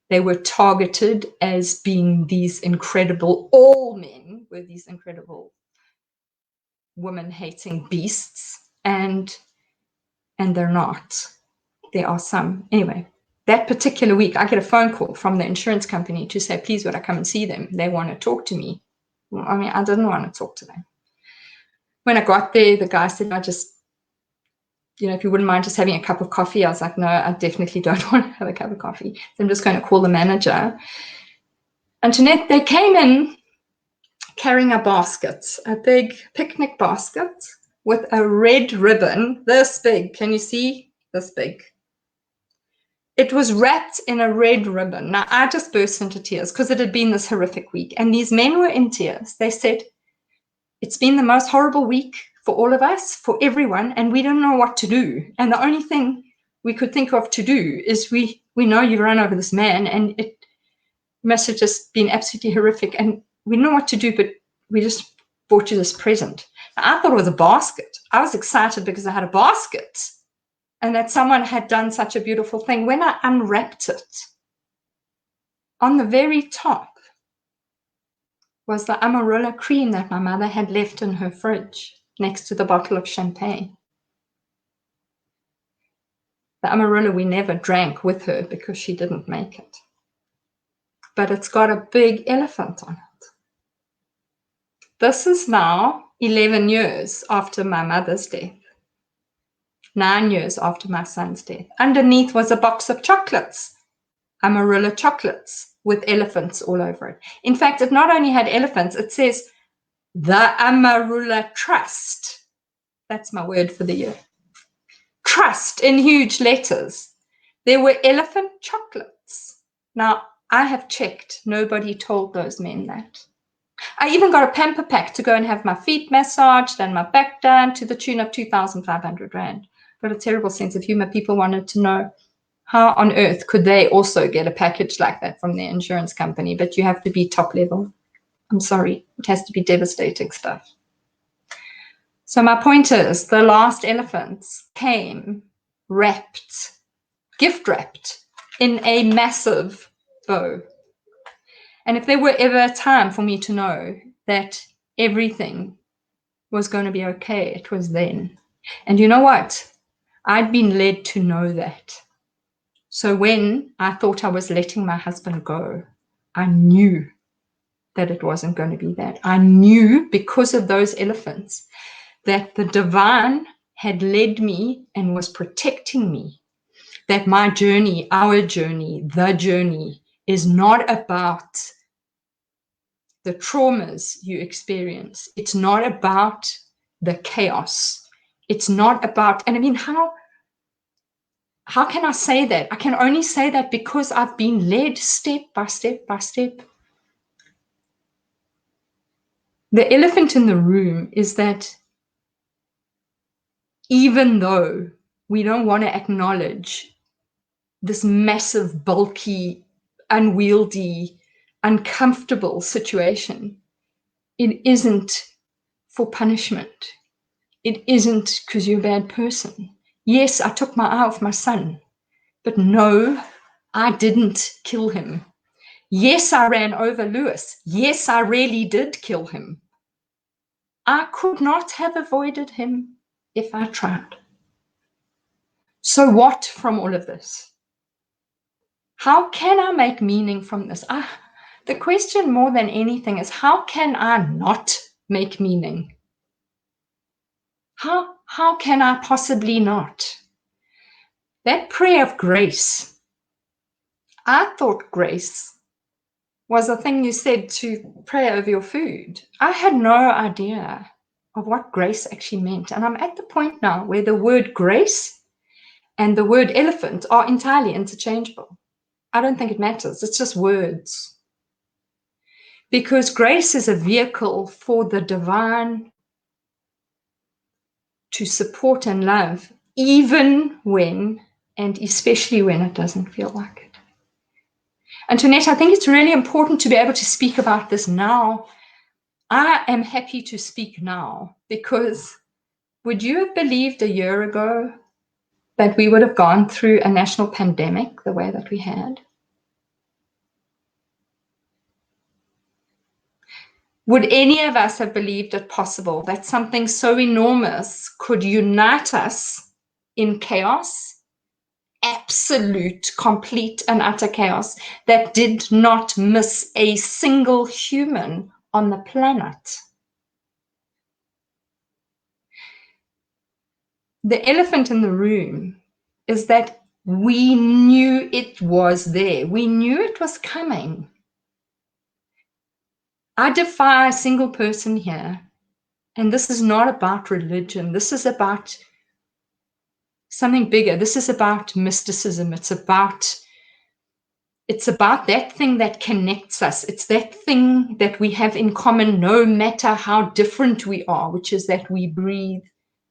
They were targeted as being these incredible, all men were these incredible woman-hating beasts, and they're not. There are some. Anyway, that particular week, I get a phone call from the insurance company to say, please, would I come and see them? They want to talk to me. Well, I mean, I didn't want to talk to them. When I got there, the guy said, if you wouldn't mind just having a cup of coffee. I was like, no, I definitely don't want to have a cup of coffee. So I'm just going to call the manager. Antoinette, they came in carrying a basket, a big picnic basket with a red ribbon this big. Can you see? This big. It was wrapped in a red ribbon. Now, I just burst into tears because it had been this horrific week. And these men were in tears. They said, it's been the most horrible week for all of us, for everyone, and we don't know what to do. And the only thing we could think of to do is we know you've run over this man, and it must have just been absolutely horrific. And we don't know what to do, but we just bought you this present. Now, I thought it was a basket. I was excited because I had a basket and that someone had done such a beautiful thing. When I unwrapped it, on the very top was the Amarula cream that my mother had left in her fridge next to the bottle of champagne. The Amarula we never drank with her because she didn't make it. But it's got a big elephant on it. This is now 11 years after my mother's death. 9 years after my son's death. Underneath was a box of chocolates, Amarula chocolates, with elephants all over it. In fact, it not only had elephants, it says the Amarula Trust. That's my word for the year. Trust in huge letters. There were elephant chocolates. Now, I have checked. Nobody told those men that. I even got a pamper pack to go and have my feet massaged and my back done to the tune of 2,500 Rand. Got a terrible sense of humor. People wanted to know how on earth could they also get a package like that from their insurance company, but you have to be top level. I'm sorry, it has to be devastating stuff. So my point is, the last elephants came wrapped, gift wrapped, in a massive bow. And if there were ever a time for me to know that everything was going to be okay, it was then. And you know what? I'd been led to know that. So when I thought I was letting my husband go, I knew that it wasn't going to be that. I knew, because of those elephants, that the divine had led me and was protecting me, that my journey, our journey, the journey is not about the traumas you experience. It's not about the chaos. It's not about, and I mean, how can I say that? I can only say that because I've been led step by step by step. The elephant in the room is that even though we don't want to acknowledge this massive, bulky, unwieldy, uncomfortable situation, it isn't for punishment. It isn't because you're a bad person. Yes, I took my eye off my son, but no, I didn't kill him. Yes, I ran over Lewis. Yes, I really did kill him. I could not have avoided him if I tried. So what from all of this? How can I make meaning from this? The question more than anything is, how can I not make meaning? How can I possibly not? That prayer of grace, I thought grace was a thing you said to pray over your food. I had no idea of what grace actually meant. And I'm at the point now where the word grace and the word elephant are entirely interchangeable. I don't think it matters. It's just words. Because grace is a vehicle for the divine to support and love, even when, and especially when it doesn't feel like it. Antoinette, I think it's really important to be able to speak about this now. I am happy to speak now, because would you have believed a year ago that we would have gone through a national pandemic the way that we had? Would any of us have believed it possible that something so enormous could unite us in chaos? Absolute, complete and utter chaos that did not miss a single human on the planet. The elephant in the room is that we knew it was there. We knew it was coming. I defy a single person here, and this is not about religion. This is about something bigger. This is about mysticism. It's about that thing that connects us. It's that thing that we have in common, no matter how different we are, which is that we breathe,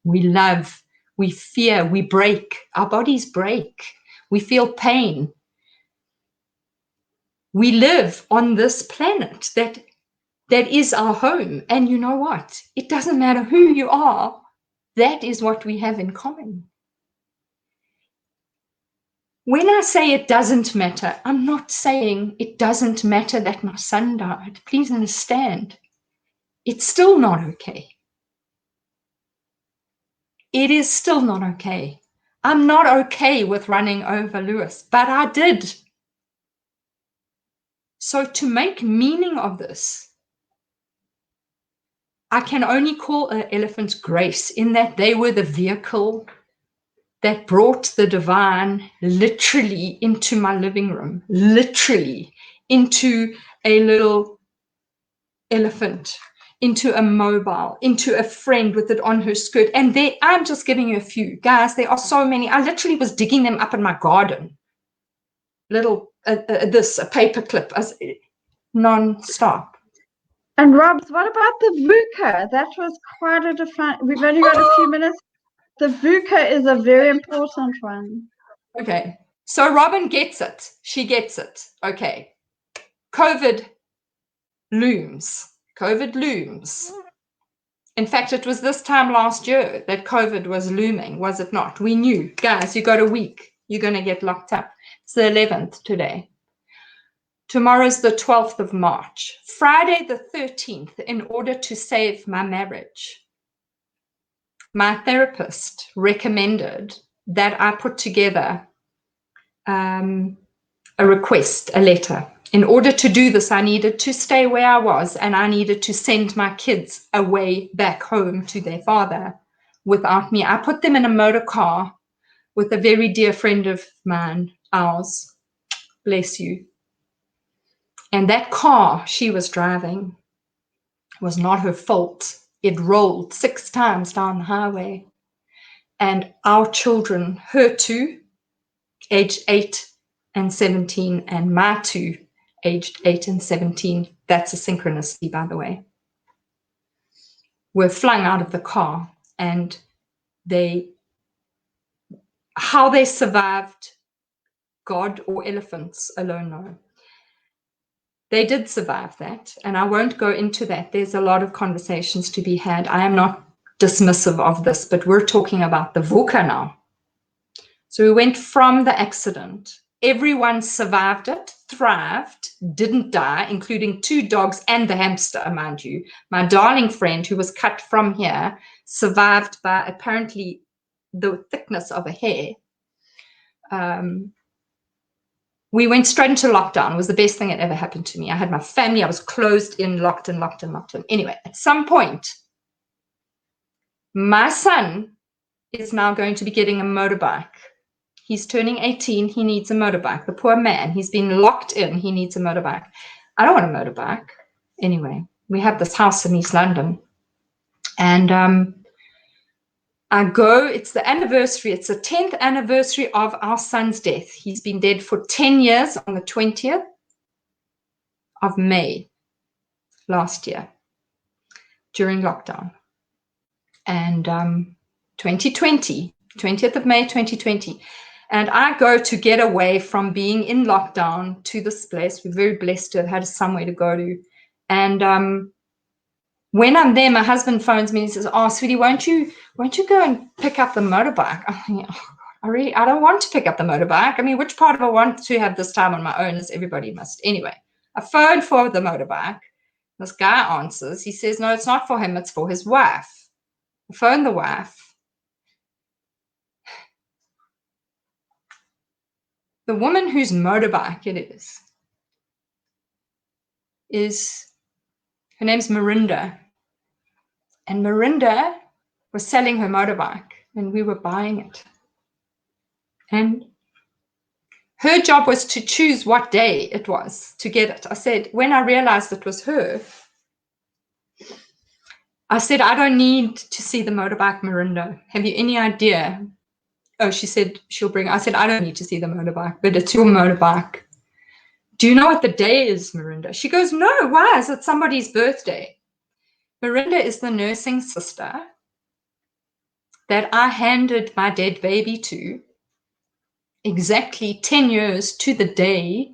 we love, we fear, we break. Our bodies break. We feel pain. We live on this planet that is our home. And you know what? It doesn't matter who you are. That is what we have in common. When I say it doesn't matter, I'm not saying it doesn't matter that my son died. Please understand. It's still not okay. It is still not okay. I'm not okay with running over Lewis, but I did. So to make meaning of this, I can only call elephants grace, in that they were the vehicle that brought the divine literally into my living room, literally into a little elephant, into a mobile, into a friend with it on her skirt. And I'm just giving you a few. Guys, there are so many. I literally was digging them up in my garden. Little, a paperclip, non-stop. And Robs, what about the VUCA? That was quite a different. We've only got a few minutes. The VUCA is a very important one. Okay. So Robyn gets it. She gets it. Okay. COVID looms. COVID looms. In fact, it was this time last year that COVID was looming, was it not? We knew, guys, you got a week. You're going to get locked up. It's the 11th today. Tomorrow's the 12th of March. Friday the 13th, in order to save my marriage, my therapist recommended that I put together a request, a letter. In order to do this, I needed to stay where I was, and I needed to send my kids away back home to their father without me. I put them in a motor car with a very dear friend of mine, ours, bless you. And that car she was driving was not her fault. It rolled 6 times down the highway. And our children, her 2, aged 8 and 17, and my 2, aged 8 and 17, that's a synchronicity, by the way, were flung out of the car. And how they survived, God or elephants alone know. They did survive that, and I won't go into that. There's a lot of conversations to be had. I am not dismissive of this, but we're talking about the VUCA now. So we went from the accident. Everyone survived it, thrived, didn't die, including 2 dogs and the hamster, mind you. My darling friend, who was cut from here, survived by apparently the thickness of a hair. We went straight into lockdown. It was the best thing that ever happened to me. I had my family. I was closed in, locked in. Anyway, at some point, my son is now going to be getting a motorbike. He's turning 18. He needs a motorbike. The poor man, he's been locked in. He needs a motorbike. I don't want a motorbike. Anyway, we have this house in East London. And I go, it's the anniversary. It's the 10th anniversary of our son's death. He's been dead for 10 years on the 20th of May last year during lockdown. And 2020, 20th of May, 2020. And I go to get away from being in lockdown to this place. We're very blessed to have had somewhere to go to. And when I'm there, my husband phones me and says, "Oh, sweetie, won't you go and pick up the motorbike?" I think, oh, God, I don't want to pick up the motorbike. I mean, which part of I want to have this time on my own, as everybody must. Anyway, I phoned for the motorbike. This guy answers. He says, "No, it's not for him. It's for his wife." I phoned the wife. The woman whose motorbike it is her name's Mirinda. And Mirinda was selling her motorbike and we were buying it. And her job was to choose what day it was to get it. I said, when I realized it was her, I said, "I don't need to see the motorbike, Mirinda. Have you any idea?" Oh, she said she'll bring it. I said, "I don't need to see the motorbike, but it's your motorbike. Do you know what the day is, Mirinda?" She goes, "No, why? Is it somebody's birthday?" Mirinda is the nursing sister that I handed my dead baby to exactly 10 years to the day.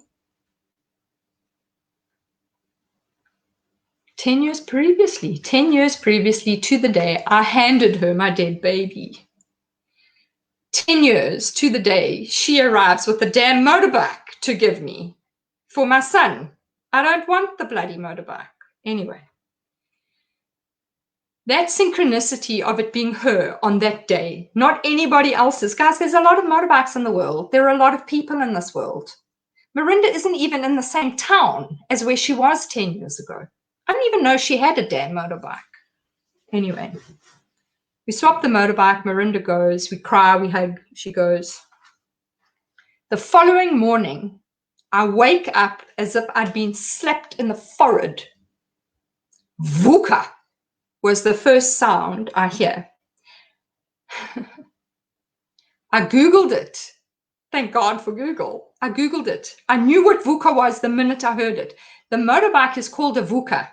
10 years previously to the day I handed her my dead baby. 10 years to the day she arrives with the damn motorbike to give me for my son. I don't want the bloody motorbike. Anyway, that synchronicity of it being her on that day, not anybody else's. Guys, there's a lot of motorbikes in the world. There are a lot of people in this world. Mirinda isn't even in the same town as where she was 10 years ago. I didn't even know she had a damn motorbike. Anyway, we swap the motorbike. Mirinda goes. We cry. We hug. She goes. The following morning, I wake up as if I'd been slapped in the forehead. VUCA was the first sound I hear. I Googled it. Thank God for Google. I Googled it. I knew what VUCA was the minute I heard it. The motorbike is called a VUCA.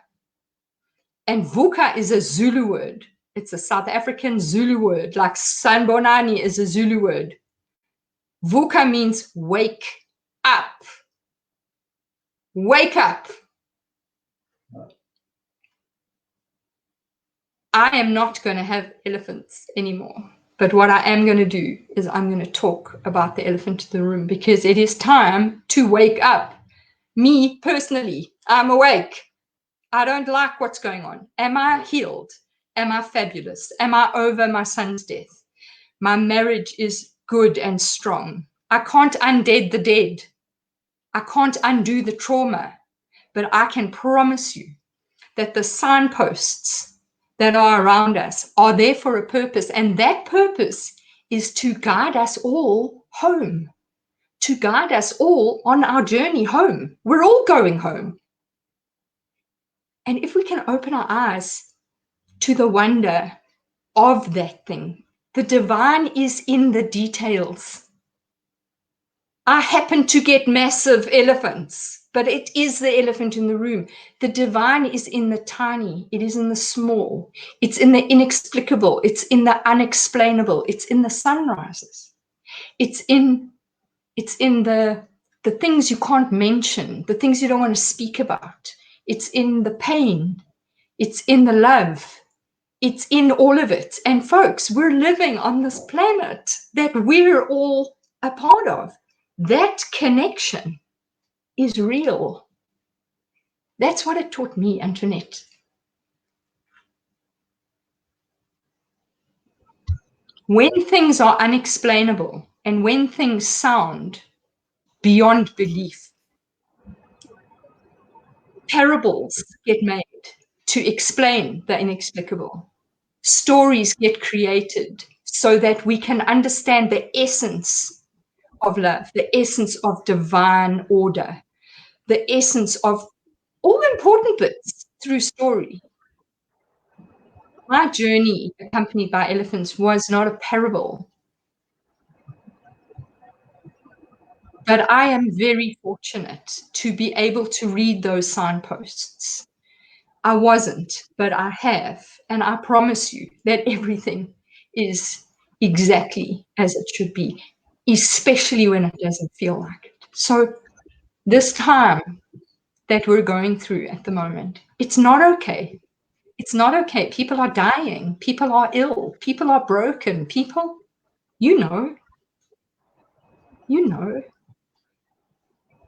And VUCA is a Zulu word. It's a South African Zulu word, like Sanbonani is a Zulu word. VUCA means wake up. Wake up. I am not going to have elephants anymore. But what I am going to do is I'm going to talk about the elephant in the room, because it is time to wake up. Me personally, I'm awake. I don't like what's going on. Am I healed? Am I fabulous? Am I over my son's death? My marriage is good and strong. I can't undead the dead. I can't undo the trauma, but I can promise you that the signposts that are around us are there for a purpose, and that purpose is to guide us all home, to guide us all on our journey home. We're all going home. And if we can open our eyes to the wonder of that thing, the divine is in the details. I happen to get massive elephants, but it is the elephant in the room. The divine is in the tiny, it is in the small, it's in the inexplicable, it's in the unexplainable, it's in the sunrises, it's in the things you can't mention, the things you don't want to speak about. It's in the pain, it's in the love, it's in all of it. And folks, we're living on this planet that we're all a part of. That connection is real. That's what it taught me, Antoinette. When things are unexplainable and when things sound beyond belief, parables get made to explain the inexplicable. Stories get created so that we can understand the essence of love, the essence of divine order, the essence of all the important bits through story. My journey, accompanied by elephants, was not a parable. But I am very fortunate to be able to read those signposts. I wasn't, but I have. And I promise you that everything is exactly as it should be, especially when it doesn't feel like it. So this time that we're going through at the moment, it's not okay. It's not okay. People are dying. People are ill. People are broken. People, you know.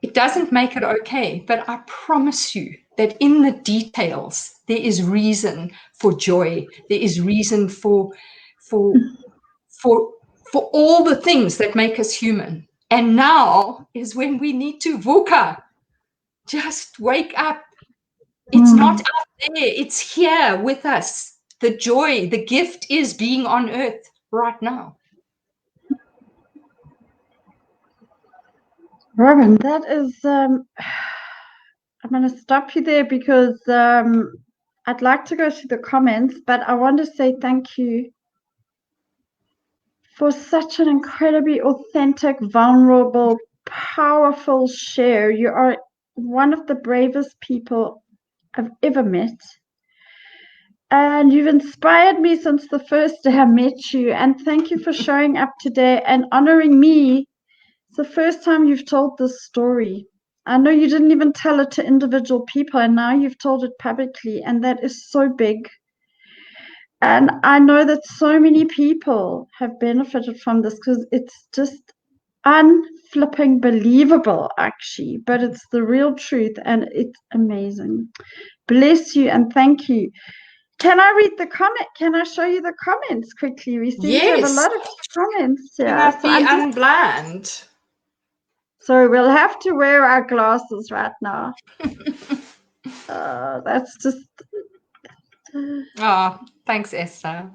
It doesn't make it okay, but I promise you that in the details, there is reason for joy. There is reason for all the things that make us human. And now is when we need to VUCA. Just wake up. It's not out there. It's here with us. The joy, the gift is being on earth right now. Robyn, that is, I'm going to stop you there because I'd like to go to the comments, but I want to say thank you for such an incredibly authentic, vulnerable, powerful share. You are one of the bravest people I've ever met. And you've inspired me since the first day I met you. And thank you for showing up today and honoring me. It's the first time you've told this story. I know you didn't even tell it to individual people, and now you've told it publicly, and that is so big. And I know that so many people have benefited from this because it's just unflipping believable, actually, but it's the real truth, and it's amazing. Bless you and thank you. Can I read the comment? Can I show you the comments quickly? We seem to have a lot of comments here. Can I be unblind? So we'll have to wear our glasses right now. That's just. Oh, thanks, Esther.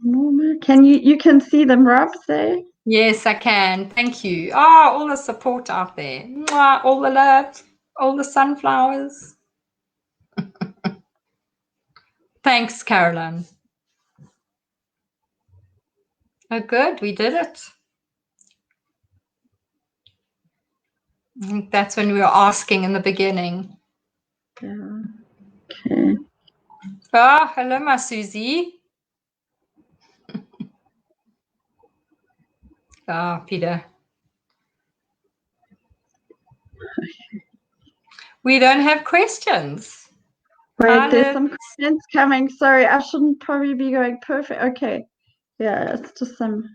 Normal. Can you can see them, Rob? Say. Yes, I can. Thank you. Oh, all the support out there. Mwah, all the love, all the sunflowers. Thanks, Caroline. Oh, good. We did it. I think that's when we were asking in the beginning. Yeah. Okay. Oh, hello, my Susie. Ah, Peter. We don't have questions. Wait, there's some comments coming. Sorry, I shouldn't probably be going perfect. Okay. Yeah, it's just some.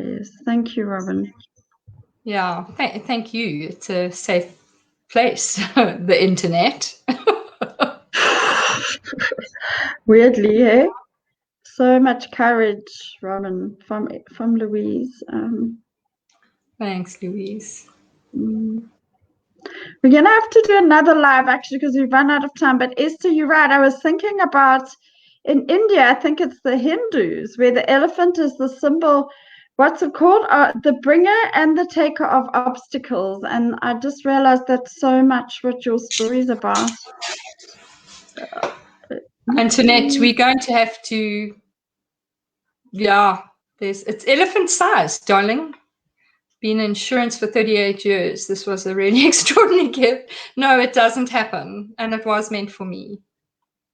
Yes. Thank you, Robyn. Yeah, thank you. It's a safe place, the internet. Weirdly, hey? So much courage, Robyn, from Louise. Thanks, Louise. Mm. We're going to have to do another live actually because we've run out of time. But Esther, you're right. I was thinking about in India, I think it's the Hindus, where the elephant is the symbol, what's it called? The bringer and the taker of obstacles. And I just realized that's so much what your story's about. Antoinette, we're going to have to, it's elephant size, darling. Been in insurance for 38 years. This was a really extraordinary gift. No, it doesn't happen. And it was meant for me.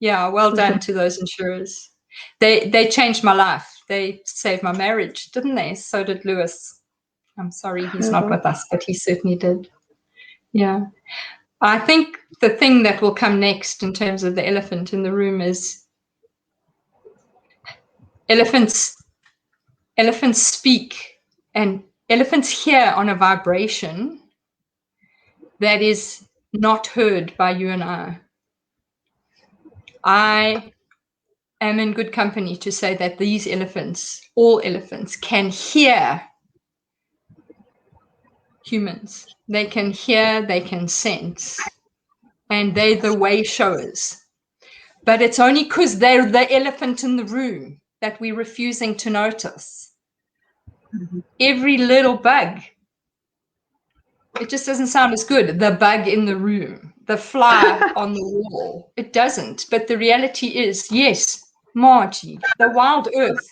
Yeah, well done to those insurers. They changed my life. They saved my marriage, didn't they? So did Lewis. I'm sorry he's not with us, but he certainly did. Yeah. I think the thing that will come next in terms of the elephant in the room is elephants speak, and elephants hear on a vibration that is not heard by you and I. I am in good company to say that these elephants, all elephants, can hear humans. They can hear, they can sense, and they're the way showers. But it's only because they're the elephant in the room that we're refusing to notice. Mm-hmm. Every little bug, it just doesn't sound as good. The bug in the room, the fly on the wall, it doesn't. But the reality is, yes, Margie, the wild earth.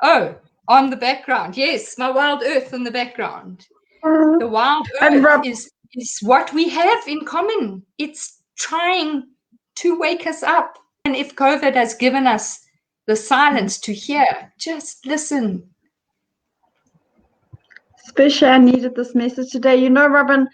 Oh, on the background. Yes, my wild earth in the background. The wild earth is what we have in common. It's trying to wake us up. And if COVID has given us the silence to hear, just listen. Especially, I needed this message today. You know, Robyn,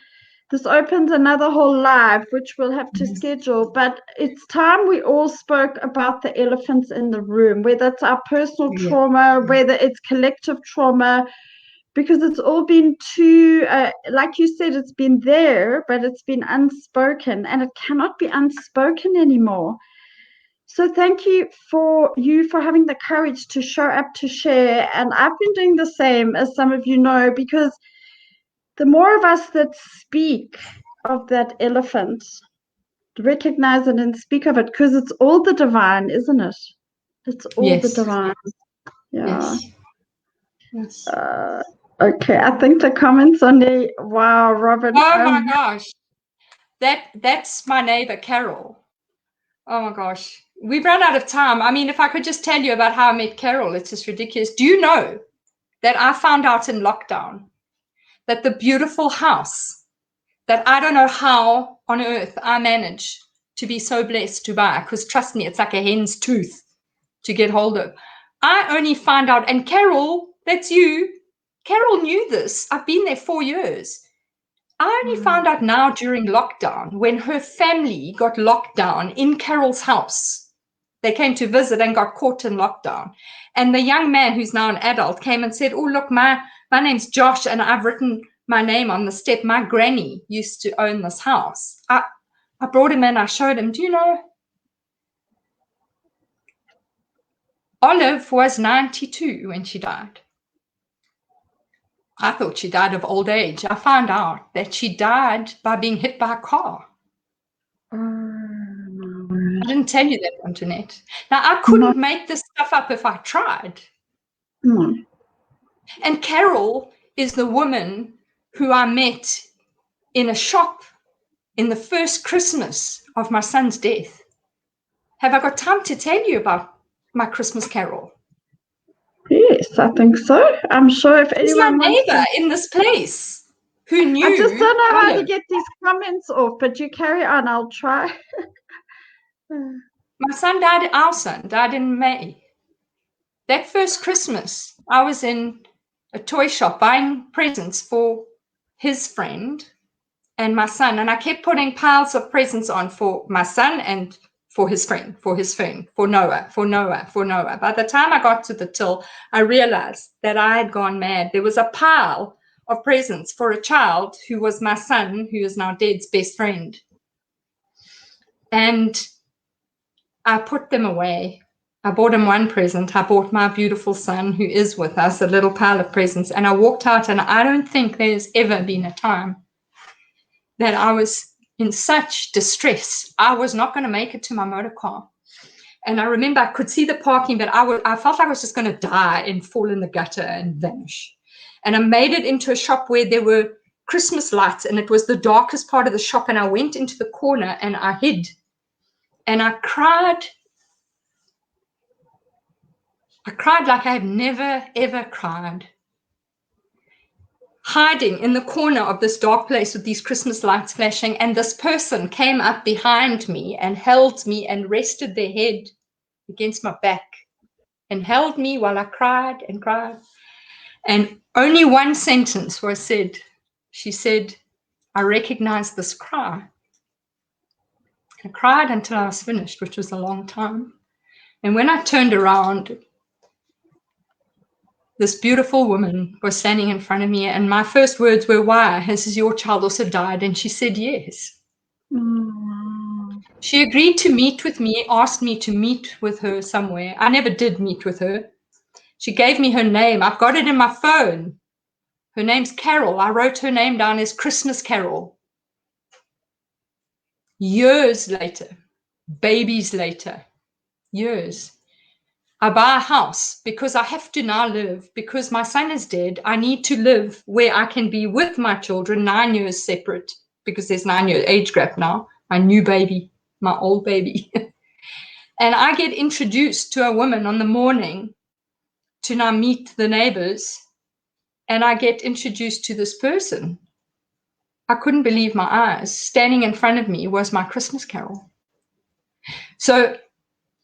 this opens another whole live, which we'll have to schedule. But it's time we all spoke about the elephants in the room, whether it's our personal trauma, whether it's collective trauma, because it's all been too, like you said, it's been there, but it's been unspoken, and it cannot be unspoken anymore. So thank you for having the courage to show up to share. And I've been doing the same, as some of you know, because the more of us that speak of that elephant, recognize it and speak of it, because it's all the divine, isn't it? It's all the divine. Yeah. Yes. Okay, I think the comments on there. Wow, Robyn. Oh my gosh, that's my neighbor Carol. Oh my gosh, we've run out of time. I mean, if I could just tell you about how I met Carol, it's just ridiculous. Do you know that I found out in lockdown that the beautiful house that I don't know how on earth I managed to be so blessed to buy, because trust me, it's like a hen's tooth to get hold of. I only found out, and Carol, that's you. Carol knew this. I've been there 4 years. I only found out now during lockdown when her family got locked down in Carol's house. They came to visit and got caught in lockdown. And the young man who's now an adult came and said, oh, look, my name's Josh and I've written my name on the step. My granny used to own this house. I brought him in, I showed him, do you know? Olive was 92 when she died. I thought she died of old age. I found out that she died by being hit by a car. I didn't tell you that, Antoinette. Now, I couldn't make this stuff up if I tried. And Carol is the woman who I met in a shop in the first Christmas of my son's death. Have I got time to tell you about my Christmas carol? Yes, I think so. I'm sure if anyone wants to... in this place who knew... I just don't know how to get these comments off, but you carry on. I'll try. Our son died in May. That first Christmas, I was in a toy shop buying presents for his friend and my son. And I kept putting piles of presents on for my son and for his friend, for his phone, for Noah, for Noah, for Noah. By the time I got to the till, I realized that I had gone mad. There was a pile of presents for a child who was my son, who is now dead's best friend. And I put them away. I bought him one present. I bought my beautiful son, who is with us, a little pile of presents. And I walked out, and I don't think there's ever been a time that I was in such distress. I was not going to make it to my motor car. And I remember I could see the parking, but I felt like I was just going to die and fall in the gutter and vanish. And I made it into a shop where there were Christmas lights, and it was the darkest part of the shop. And I went into the corner and I hid. And I cried. I cried like I had never, ever cried. Hiding in the corner of this dark place with these Christmas lights flashing, and this person came up behind me and held me and rested their head against my back and held me while I cried and cried. And only one sentence was said. She said, "I recognize this cry." I cried until I was finished, which was a long time. And when I turned around, this beautiful woman was standing in front of me, and my first words were, "Why? Has your child also died?" And she said, "Yes." Mm. She agreed to meet with me, asked me to meet with her somewhere. I never did meet with her. She gave me her name. I've got it in my phone. Her name's Carol. I wrote her name down as Christmas Carol. Years later, babies later, years, I buy a house because I have to now live, because my son is dead. I need to live where I can be with my children, 9 years separate, because there's 9-year age gap now. My new baby, my old baby. And I get introduced to a woman on the morning to now meet the neighbors. And I get introduced to this person. I couldn't believe my eyes. Standing in front of me was my Christmas Carol. So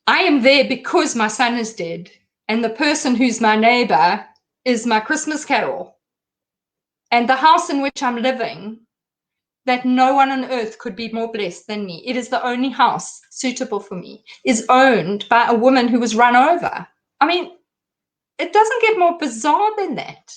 I am there because my son is dead, and the person who's my neighbor is my Christmas Carol. And the house in which I'm living, that no one on earth could be more blessed than me. It is the only house suitable for me, is owned by a woman who was run over. I mean, it doesn't get more bizarre than that.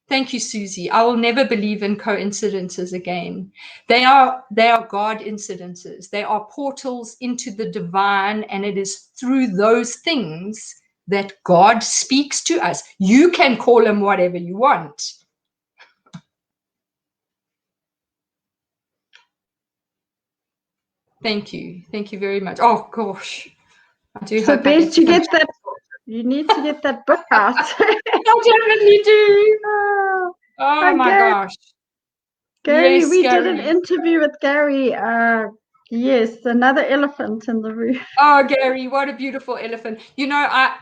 Thank you, Susie. I will never believe in coincidences again. They are God incidences. They are portals into the divine, and it is through those things that God speaks to us. You can call him whatever you want. Thank you. Thank you very much. Oh, gosh. I do So hope I best you get that. You need to get that book out. I definitely do. Oh my gosh. Gary, Yes, we Gary. did an interview with Gary. Yes, another elephant in the room. Oh, Gary, what a beautiful elephant. You know,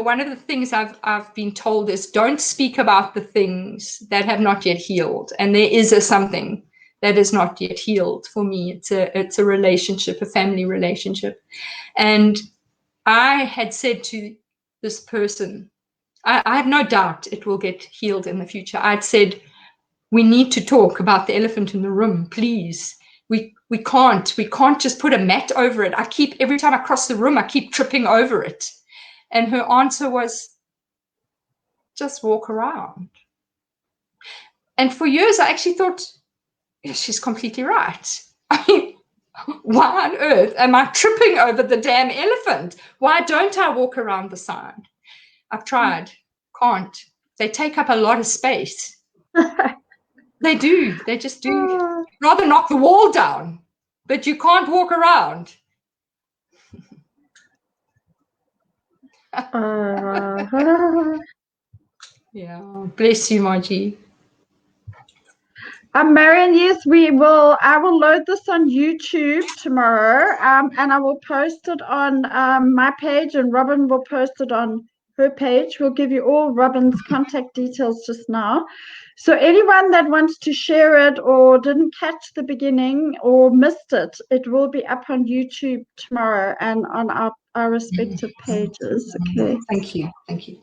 one of the things I've been told is don't speak about the things that have not yet healed. And there is something that is not yet healed for me. It's a relationship, a family relationship. And I had said to this person, I have no doubt it will get healed in the future. I'd said, we need to talk about the elephant in the room, please. We can't just put a mat over it. Every time I cross the room, I keep tripping over it. And her answer was, just walk around. And for years, I actually thought, yeah, she's completely right. I mean, why on earth am I tripping over the damn elephant? Why don't I walk around the side? I've tried, can't. They take up a lot of space. They do. They just do. Rather knock the wall down, but you can't walk around. Yeah. Bless you, Margie. Marion, yes, we will. I will load this on YouTube tomorrow, and I will post it on my page, and Robyn will post it on her page. We'll give you all Robyn's contact details just now. So anyone that wants to share it or didn't catch the beginning or missed it, it will be up on YouTube tomorrow and on our respective pages. Okay. Thank you. Thank you.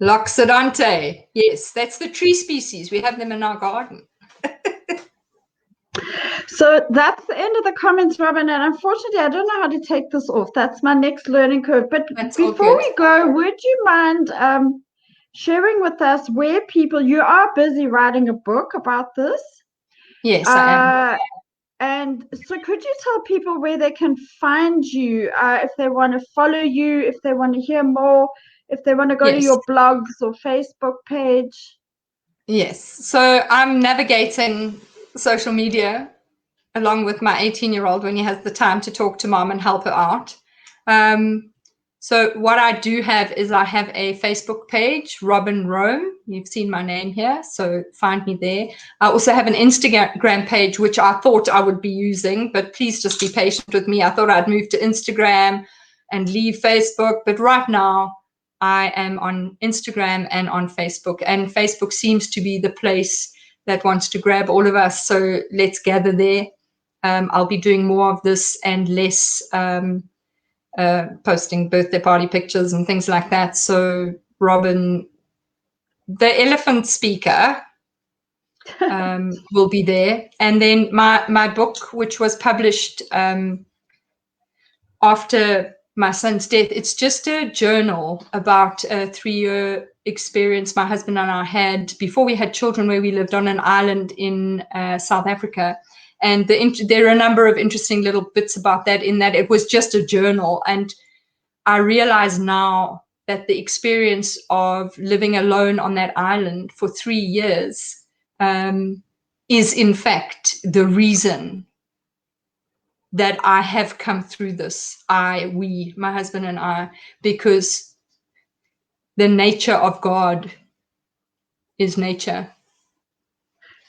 Loxodonte. Yes, that's the tree species. We have them in our garden. So that's the end of the comments, Robyn. And unfortunately, I don't know how to take this off. That's my next learning curve. But That's all before good. we go, would you mind sharing with us where people, you are busy writing a book about this? Yes, I am. And so could you tell people where they can find you if they want to follow you, if they want to hear more, if they want to go to Yes. your blogs or Facebook page? Yes. So I'm navigating social media along with my 18-year-old when he has the time to talk to mom and help her out. So what I do have is I have a Facebook page, Robyn Rohm. You've seen my name here, so find me there. I also have an Instagram page, which I thought I would be using, but please just be patient with me. I thought I'd move to Instagram and leave Facebook, but right now I am on Instagram and on Facebook, and Facebook seems to be the place that wants to grab all of us, so let's gather there. I'll be doing more of this and less posting birthday party pictures and things like that. So Robyn, the elephant speaker, will be there. And then my book, which was published after my son's death, it's just a journal about a 3-year experience my husband and I had before we had children, where we lived on an island in South Africa. And there are a number of interesting little bits about that, in that it was just a journal. And I realize now that the experience of living alone on that island for 3 years is in fact the reason that I have come through this. We, my husband and I, because the nature of God is nature.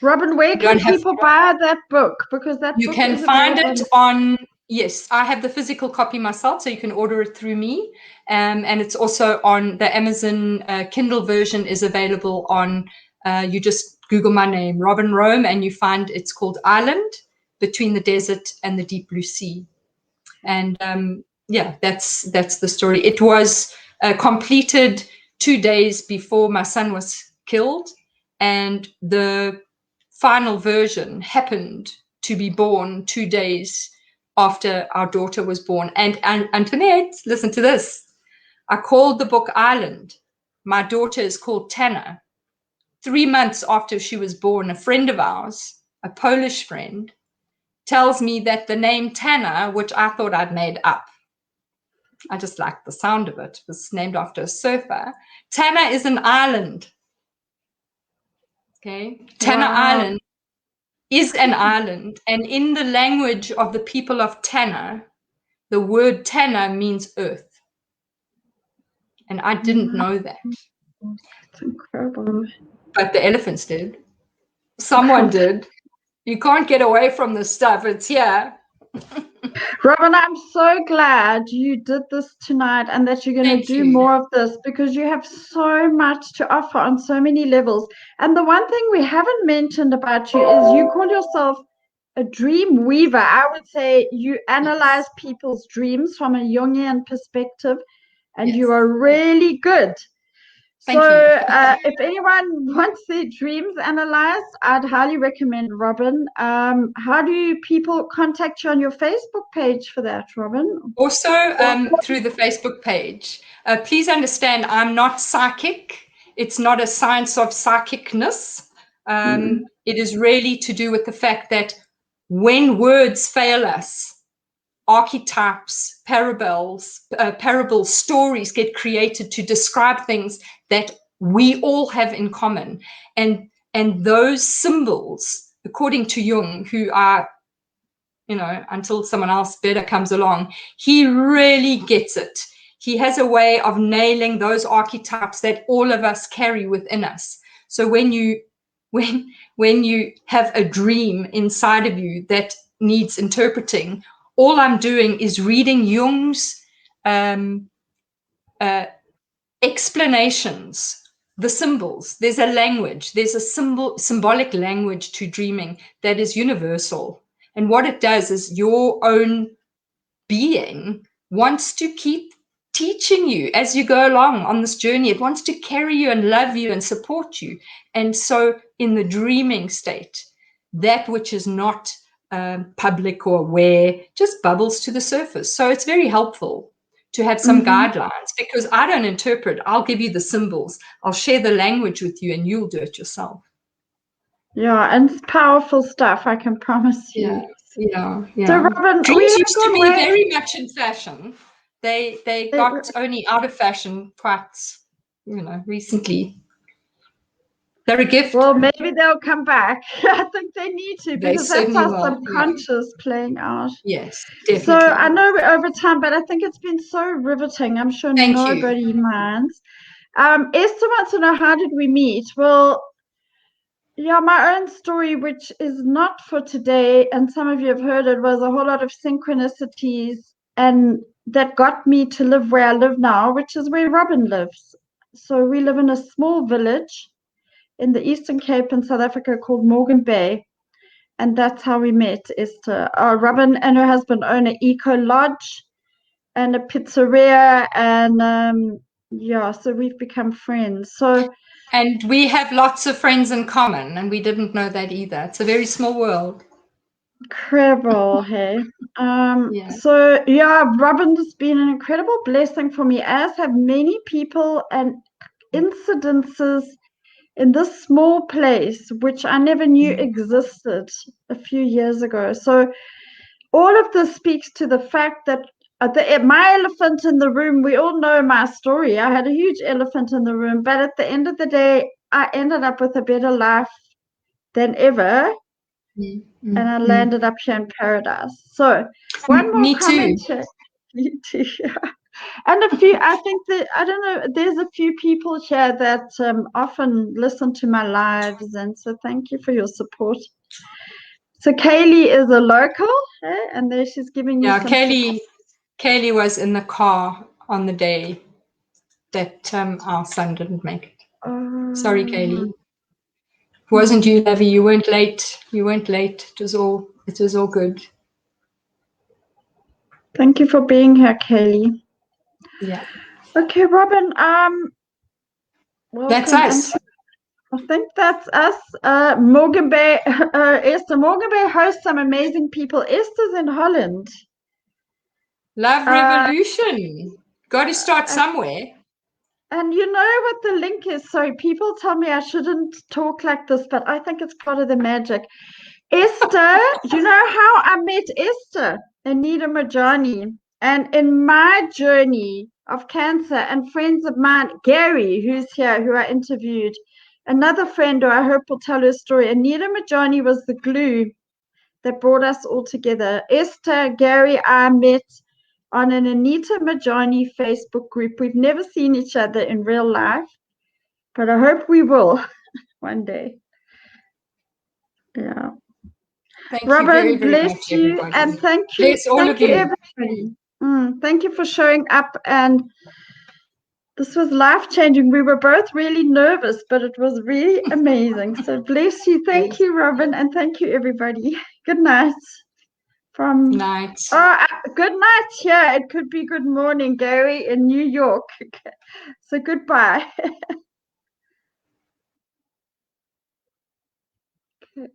Robyn, where can people buy that book? Because that you book can is find available. it on, yes, I have the physical copy myself, so you can order it through me. And it's also on the Amazon Kindle version is available on, you just Google my name, Robyn Rohm, and you find it's called Island Between the Desert and the Deep Blue Sea. And yeah, that's the story. It was completed 2 days before my son was killed, and the final version happened to be born 2 days after our daughter was born. And Antoinette, listen to this. I called the book Island. My daughter is called Tana. 3 months after she was born, a friend of ours, a Polish friend, tells me that the name Tana, which I thought I'd made up, I just liked the sound of it, was named after a surfer. Tana is an island. Okay, Tana Island is an island, and in the language of the people of Tana, the word Tana means earth. And I didn't know that. It's incredible. But the elephants did. Someone did. You can't get away from this stuff. It's here. Robyn, I'm so glad you did this tonight and that you're going to do more of this, because you have so much to offer on so many levels. And the one thing we haven't mentioned about you is you call yourself a dream weaver. I would say you analyze people's dreams from a Jungian perspective, and you are really good. Thank so you. If anyone wants their dreams analyzed, I'd highly recommend Robyn. How do people contact you on your Facebook page for that, Robyn? Also through the Facebook page. Please understand, I'm not psychic. It's not a science of psychicness. It is really to do with the fact that when words fail us, archetypes, parable stories get created to describe things that we all have in common. And those symbols, according to Jung, who are, until someone else better comes along, he really gets it. He has a way of nailing those archetypes that all of us carry within us. So when you have a dream inside of you that needs interpreting, all I'm doing is reading Jung's explanations, the symbols. There's a language, there's a symbolic language to dreaming that is universal. And what it does is your own being wants to keep teaching you as you go along on this journey. It wants to carry you and love you and support you. And so in the dreaming state, that which is not public or aware, just bubbles to the surface. So it's very helpful to have some guidelines, because I don't interpret. I'll give you the symbols. I'll share the language with you and you'll do it yourself. Yeah, and it's powerful stuff, I can promise you. Yeah. So, Robyn, Dreams used to be very much in fashion. They got only out of fashion quite, recently. They're a gift. Well, maybe they'll come back. I think they need to, because that's certainly our will, subconscious playing out. Yes, definitely. So I know we're over time, but I think it's been so riveting. I'm sure nobody minds. Esther wants to know, how did we meet? Well, yeah, my own story, which is not for today, and some of you have heard it, was a whole lot of synchronicities, and that got me to live where I live now, which is where Robyn lives. So we live in a small village in the Eastern Cape in South Africa called Morgan Bay. And that's how we met, Esther. Robyn and her husband own an eco lodge and a pizzeria, and so we've become friends. And we have lots of friends in common, and we didn't know that either. It's a very small world. Incredible, hey. So Robyn's been an incredible blessing for me, as have many people and incidences in this small place, which I never knew existed a few years ago. So all of this speaks to the fact that my elephant in the room, we all know my story. I had a huge elephant in the room, but at the end of the day, I ended up with a better life than ever. And I landed up here in paradise. So one more comment here. Me too. And I think that, I don't know, there's a few people here that often listen to my lives, and so thank you for your support. So Kaylee is a local, and there she's giving you some support. Kaylee was in the car on the day that our son didn't make it. Sorry, Kaylee. It wasn't you, Lovey. You weren't late. It was all good. Thank you for being here, Kaylee. Yeah. Okay, Robyn. That's us. I think that's us. Morgan Bay. Esther. Morgan Bay hosts some amazing people. Esther's in Holland. Love Revolution. Got to start somewhere. And you know what the link is? So people tell me I shouldn't talk like this, but I think it's part of the magic. Esther, you know how I met Esther? Anita Majani. And in my journey of cancer, and friends of mine, Gary, who's here, who I interviewed, another friend who I hope will tell her story, Anita Majani was the glue that brought us all together. Esther, Gary, I met on an Anita Majani Facebook group. We've never seen each other in real life, but I hope we will one day. Yeah. Thank Robyn, you very, very bless much, you, everybody. and thank you. Bless all thank of you, you. Everybody. Thank you for showing up, and this was life-changing. We were both really nervous, but it was really amazing. So bless you. Thank you, Robyn, and thank you, everybody. Good night. Good night. Good night. Yeah, it could be good morning, Gary, in New York. So goodbye. Okay,